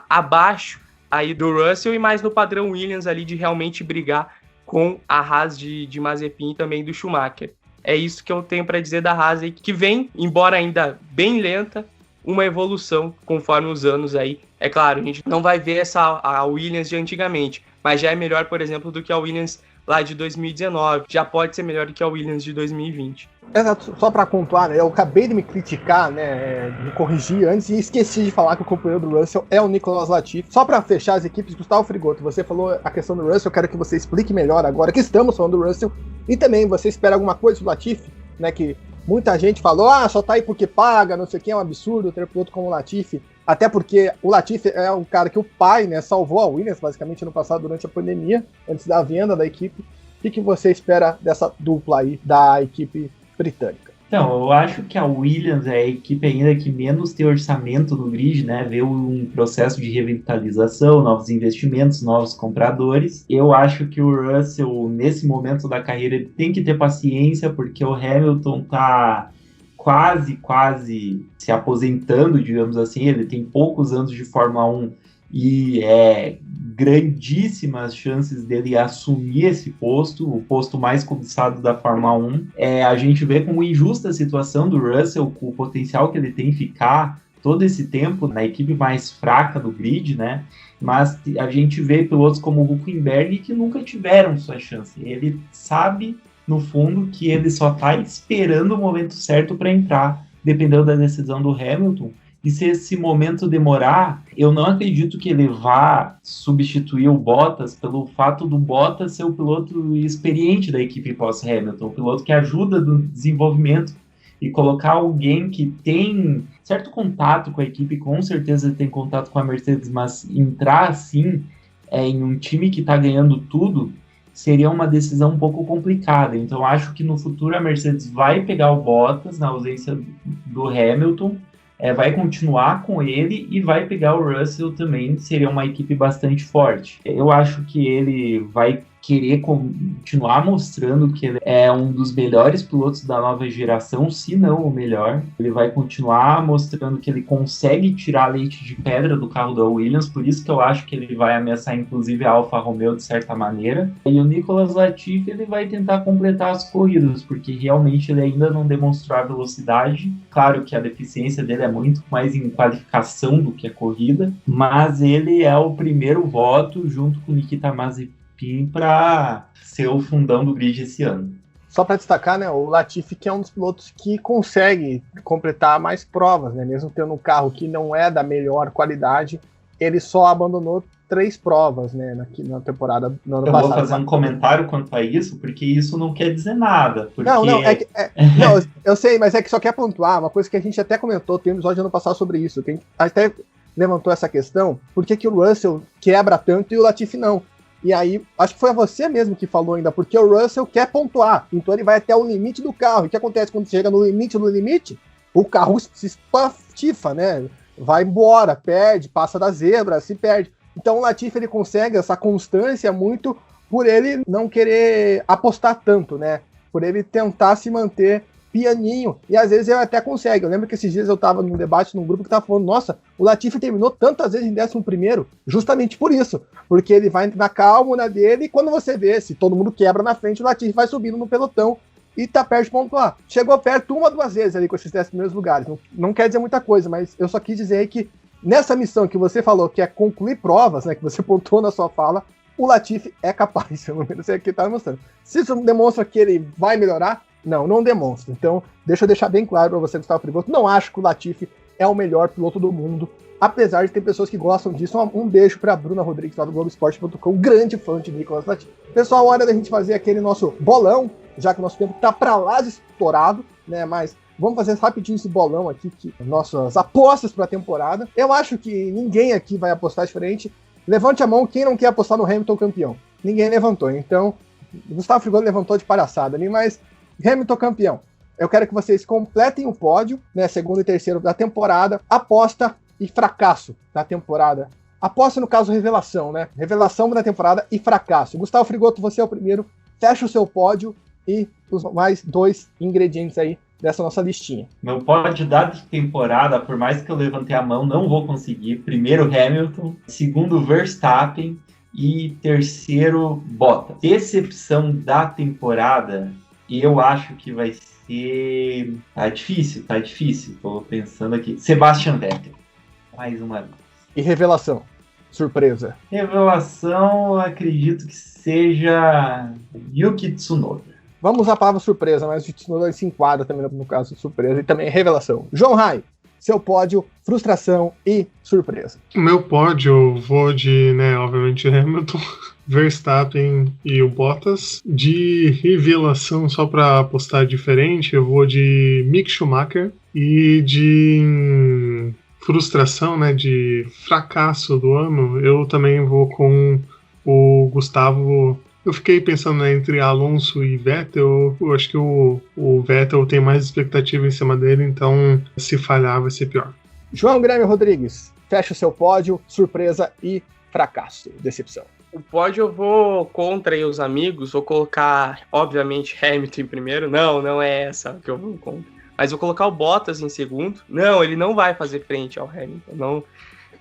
abaixo aí do Russell e mais no padrão Williams ali de realmente brigar com a Haas de Mazepin e também do Schumacher. É isso que eu tenho para dizer da Haas aí, que vem, embora ainda bem lenta, uma evolução conforme os anos aí. É claro, a gente não vai ver a Williams de antigamente, mas já é melhor, por exemplo, do que a Williams lá de 2019. Já pode ser melhor do que a Williams de 2020. Exato, só para pontuar, né, eu acabei de me criticar, né, me corrigir antes e esqueci de falar que o companheiro do Russell é o Nicolas Latifi. Só para fechar as equipes, Gustavo Frigoto, você falou a questão do Russell, eu quero que você explique melhor agora que estamos falando do Russell. E também, você espera alguma coisa do Latifi, né, que muita gente falou, só tá aí porque paga, não sei o que, é um absurdo ter piloto como o Latifi. Até porque o Latifi é um cara que o pai, né, salvou a Williams, basicamente, no passado, durante a pandemia, antes da venda da equipe. O que você espera dessa dupla aí da equipe britânica? Então, eu acho que a Williams é a equipe ainda que menos tem orçamento no grid, né? Vê um processo de revitalização, novos investimentos, novos compradores. Eu acho que o Russell, nesse momento da carreira, ele tem que ter paciência, porque o Hamilton tá quase se aposentando, digamos assim. Ele tem poucos anos de Fórmula 1 e grandíssimas chances dele assumir esse posto, o posto mais cobiçado da Fórmula 1. A gente vê como injusta a situação do Russell, com o potencial que ele tem ficar todo esse tempo na equipe mais fraca do grid, né? Mas a gente vê pilotos como o Hülkenberg que nunca tiveram sua chance. Ele sabe, no fundo, que ele só está esperando o momento certo para entrar, dependendo da decisão do Hamilton. E se esse momento demorar, eu não acredito que ele vá substituir o Bottas pelo fato do Bottas ser o piloto experiente da equipe pós-Hamilton, o piloto que ajuda no desenvolvimento, e colocar alguém que tem certo contato com a equipe, com certeza ele tem contato com a Mercedes, mas entrar assim em um time que está ganhando tudo seria uma decisão um pouco complicada. Então acho que no futuro a Mercedes vai pegar o Bottas na ausência do Hamilton, vai continuar com ele e vai pegar o Russell também, seria uma equipe bastante forte. Eu acho que ele vai querer continuar mostrando que ele é um dos melhores pilotos da nova geração, se não o melhor. Ele vai continuar mostrando que ele consegue tirar leite de pedra do carro da Williams, por isso que eu acho que ele vai ameaçar inclusive a Alfa Romeo de certa maneira. E o Nicolas Latifi, ele vai tentar completar as corridas, porque realmente ele ainda não demonstrou a velocidade. Claro que a deficiência dele é muito mais em qualificação do que a corrida, mas ele é o primeiro voto junto com o Nikita Mazepin para ser o fundão do grid esse ano. Só para destacar, né, o Latifi, que é um dos pilotos que consegue completar mais provas, né, mesmo tendo um carro que não é da melhor qualidade, ele só abandonou 3 provas, né, na temporada no ano passado. Eu vou fazer um comentário quanto a isso, porque isso não quer dizer nada. Porque... Não, não, eu sei, mas é que só quer pontuar uma coisa que a gente até comentou, tem um episódio ano passado sobre isso, que a gente até levantou essa questão, por que o Russell quebra tanto e o Latifi não? E aí, acho que foi você mesmo que falou ainda, porque o Russell quer pontuar, então ele vai até o limite do carro. E o que acontece quando chega no limite do limite? O carro se espatifa, né? Vai embora, perde, passa da zebra, se perde. Então o Latifi, ele consegue essa constância muito por ele não querer apostar tanto, né? Por ele tentar se manter pianinho, e às vezes ele até consegue. Eu lembro que esses dias eu tava num debate num grupo que tava falando, nossa, o Latifi terminou tantas vezes em 11º, justamente por isso, porque ele vai na calma dele, e quando você vê, se todo mundo quebra na frente, o Latifi vai subindo no pelotão e tá perto de pontuar. Chegou perto 1 ou 2 vezes ali com esses 10 primeiros lugares, não quer dizer muita coisa, mas eu só quis dizer aí que nessa missão que você falou, que é concluir provas, né, que você pontuou na sua fala, o Latifi é capaz, pelo menos é o que ele tá mostrando. Se isso demonstra que ele vai melhorar, não demonstra. Então, deixa eu deixar bem claro para você, Gustavo Frigoto, não acho que o Latifi é o melhor piloto do mundo, apesar de ter pessoas que gostam disso. Um beijo para a Bruna Rodrigues, lá do Globoesporte.com, grande fã de Nicolas Latifi. Pessoal, hora da gente fazer aquele nosso bolão, já que o nosso tempo tá para lá de estourado, né, mas vamos fazer rapidinho esse bolão aqui, nossas apostas para a temporada. Eu acho que ninguém aqui vai apostar diferente. Levante a mão quem não quer apostar no Hamilton campeão. Ninguém levantou, então Gustavo Frigoto levantou de palhaçada ali, mas Hamilton campeão. Eu quero que vocês completem o pódio, né, 2º e 3º da temporada, aposta e fracasso da temporada. Aposta no caso revelação, né? Revelação da temporada e fracasso. Gustavo Frigoto, você é o primeiro, fecha o seu pódio e os mais 2 ingredientes aí dessa nossa listinha. Meu pódio da temporada, por mais que eu levantei a mão, não vou conseguir. Primeiro Hamilton, segundo Verstappen e terceiro Bottas. Decepção da temporada, e eu acho que vai ser... Tá difícil. Tô pensando aqui. Sebastian Vettel. Mais uma vez. E revelação? Surpresa. Revelação, acredito que seja Yuki Tsunoda. Vamos usar a palavra surpresa, mas o Tsunoda se enquadra também no caso surpresa e também revelação. João Rai, seu pódio, frustração e surpresa. O meu pódio, eu vou de, obviamente, Hamilton, Verstappen e o Bottas. De revelação, só para apostar diferente, eu vou de Mick Schumacher. E de frustração, de fracasso do ano, eu também vou com o Gustavo. Eu fiquei pensando entre Alonso e Vettel. Eu acho que o Vettel tem mais expectativa em cima dele, então se falhar vai ser pior. João Guilherme Rodrigues, fecha o seu pódio, surpresa e fracasso, decepção. O pódio eu vou contra aí os amigos, vou colocar, obviamente, Hamilton em primeiro. Não é essa que eu vou contra. Mas vou colocar o Bottas em segundo. Não, ele não vai fazer frente ao Hamilton. Não.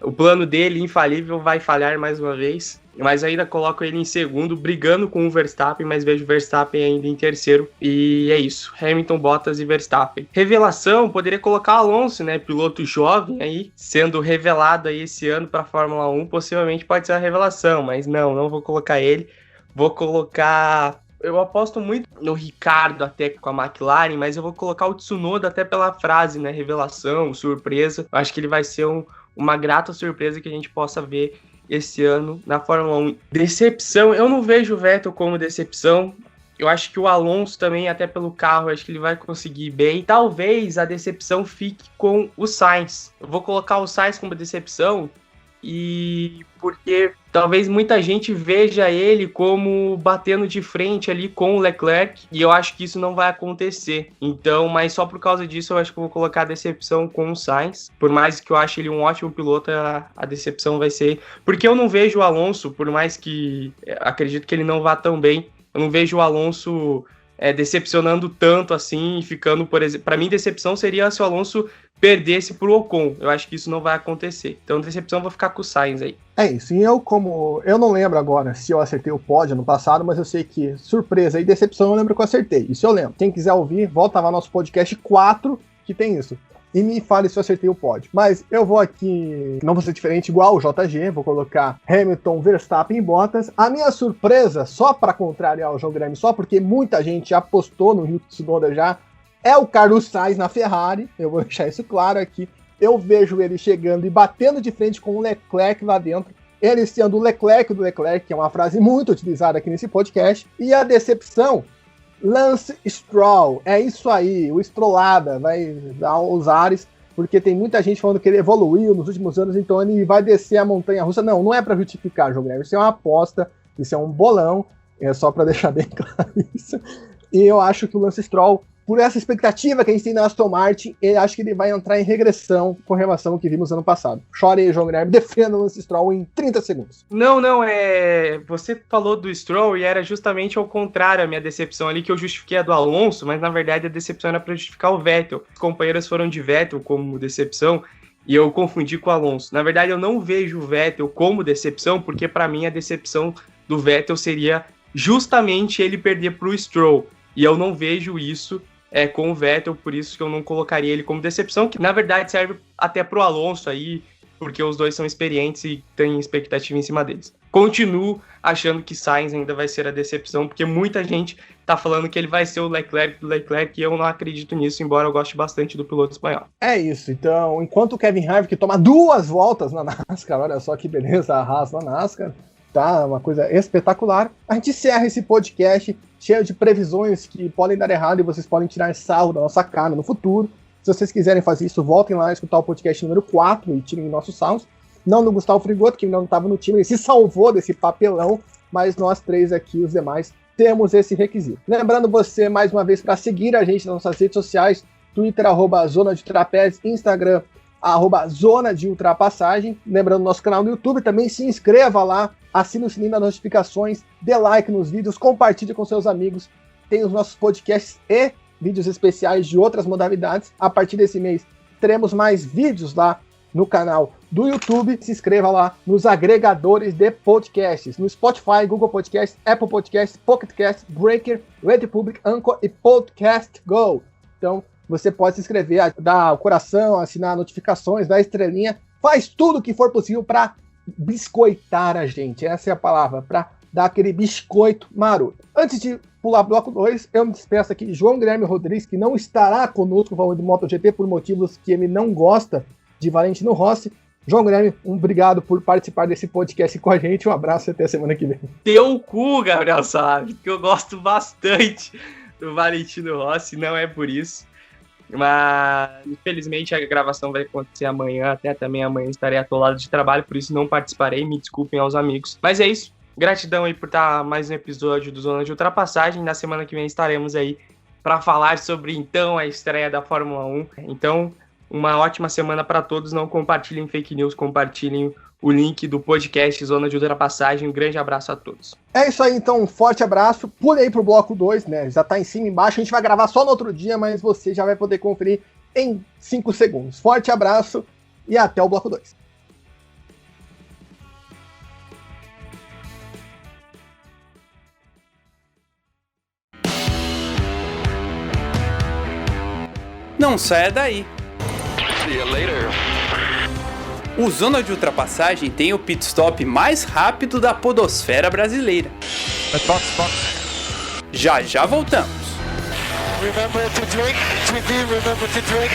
O plano dele, infalível, vai falhar mais uma vez. Mas ainda coloco ele em segundo, brigando com o Verstappen, mas vejo o Verstappen ainda em terceiro. E é isso. Hamilton, Bottas e Verstappen. Revelação, poderia colocar Alonso, né? Piloto jovem aí, sendo revelado aí esse ano para a Fórmula 1. Possivelmente pode ser uma revelação, mas não vou colocar ele. Vou colocar Eu aposto muito no Ricciardo até com a McLaren, mas eu vou colocar o Tsunoda até pela frase, né? Revelação, surpresa. Eu acho que ele vai ser uma grata surpresa que a gente possa ver esse ano na Fórmula 1. Decepção, eu não vejo o Vettel como decepção. Eu acho que o Alonso também, até pelo carro, eu acho que ele vai conseguir bem. Talvez a decepção fique com o Sainz. Eu vou colocar o Sainz como decepção e porque talvez muita gente veja ele como batendo de frente ali com o Leclerc e eu acho que isso não vai acontecer. Então, mas só por causa disso eu acho que eu vou colocar a decepção com o Sainz. Por mais que eu ache ele um ótimo piloto, a decepção vai ser... Porque eu não vejo o Alonso, por mais que acredito que ele não vá tão bem, eu não vejo o Alonso decepcionando tanto assim e ficando, por exemplo... Para mim, decepção seria se o Alonso perdesse pro Ocon. Eu acho que isso não vai acontecer. Então, decepção, eu vou ficar com o Sainz aí. É isso. E eu não lembro agora se eu acertei o pódio no passado, mas eu sei que surpresa e decepção eu lembro que eu acertei. Isso eu lembro. Quem quiser ouvir, volta lá no nosso podcast 4, que tem isso. E me fale se eu acertei o pódio. Mas eu vou aqui, não vou ser diferente, igual o JG, vou colocar Hamilton, Verstappen e Bottas. A minha surpresa, só para contrariar o João Guilherme, só porque muita gente apostou no Yuki Tsunoda já, é o Carlos Sainz na Ferrari. Eu vou deixar isso claro aqui. Eu vejo ele chegando e batendo de frente com o Leclerc lá dentro. Ele sendo o Leclerc do Leclerc, que é uma frase muito utilizada aqui nesse podcast. E a decepção, Lance Stroll. É isso aí, o Strollada vai dar os ares, porque tem muita gente falando que ele evoluiu nos últimos anos, então ele vai descer a montanha-russa. Não é para justificar, João Guilherme. Isso é uma aposta, isso é um bolão. É só para deixar bem claro isso. E eu acho que o Lance Stroll, por essa expectativa que a gente tem na Aston Martin, eu acho que ele vai entrar em regressão com relação ao que vimos ano passado. Chore aí, João Guilherme, defenda o Lance Stroll em 30 segundos. Não, você falou do Stroll e era justamente ao contrário a minha decepção ali, que eu justifiquei a do Alonso, mas na verdade a decepção era para justificar o Vettel. Os companheiros foram de Vettel como decepção e eu confundi com o Alonso. Na verdade eu não vejo o Vettel como decepção, porque para mim a decepção do Vettel seria justamente ele perder para o Stroll. E eu não vejo isso com o Vettel, por isso que eu não colocaria ele como decepção, que na verdade serve até pro Alonso aí, porque os dois são experientes e tem expectativa em cima deles. Continuo achando que Sainz ainda vai ser a decepção, porque muita gente tá falando que ele vai ser o Leclerc do Leclerc, e eu não acredito nisso, embora eu goste bastante do piloto espanhol. É isso, então, enquanto o Kevin Harvick toma 2 voltas na NASCAR, olha só que beleza, a Haas na NASCAR, tá? Uma coisa espetacular. A gente encerra esse podcast cheio de previsões que podem dar errado e vocês podem tirar sarro da nossa cara no futuro. Se vocês quiserem fazer isso, voltem lá e escutar o podcast número 4 e tirem nossos sarros. Não do Gustavo Frigoto, que não estava no time, ele se salvou desse papelão, mas nós 3 aqui, os demais, temos esse requisito. Lembrando você, mais uma vez, para seguir a gente nas nossas redes sociais, Twitter, @Zona de Trapézio, Instagram, @Zona de Ultrapassagem. Lembrando nosso canal no YouTube, também se inscreva lá, assine o sininho das notificações, dê like nos vídeos, compartilhe com seus amigos. Tem os nossos podcasts e vídeos especiais de outras modalidades. A partir desse mês, teremos mais vídeos lá no canal do YouTube. Se inscreva lá nos agregadores de podcasts, no Spotify, Google Podcasts, Apple Podcasts, Pocket Casts, Breaker, Radio Public, Anchor e Podcast Go. Então, você pode se inscrever, dar o coração, assinar notificações, dar estrelinha, faz tudo o que for possível para biscoitar a gente, essa é a palavra, para dar aquele biscoito maroto. Antes de pular bloco 2, eu me despeço aqui de João Guilherme Rodrigues, que não estará conosco falando de MotoGP por motivos que ele não gosta de Valentino Rossi. João Guilherme, obrigado por participar desse podcast com a gente, um abraço e até a semana que vem. Teu cu, Gabriel Sabe, que eu gosto bastante do Valentino Rossi, não é por isso. Mas, infelizmente, a gravação vai acontecer amanhã, até também amanhã estarei atolado de trabalho, por isso não participarei, me desculpem aos amigos. Mas é isso, gratidão aí por estar mais um episódio do Zona de Ultrapassagem. Na semana que vem estaremos aí para falar sobre, então, a estreia da Fórmula 1. Então, uma ótima semana para todos, não compartilhem fake news, compartilhem o link do podcast Zona de Ultrapassagem. Um grande abraço a todos. É isso aí, então, um forte abraço. Pule aí pro bloco 2, né? Já tá em cima e embaixo. A gente vai gravar só no outro dia, mas você já vai poder conferir em 5 segundos. Forte abraço e até o bloco 2. Não saia daí. See you later. O Zona de Ultrapassagem tem o pit stop mais rápido da podosfera brasileira. Já voltamos. Remember to drink, to remember to drink.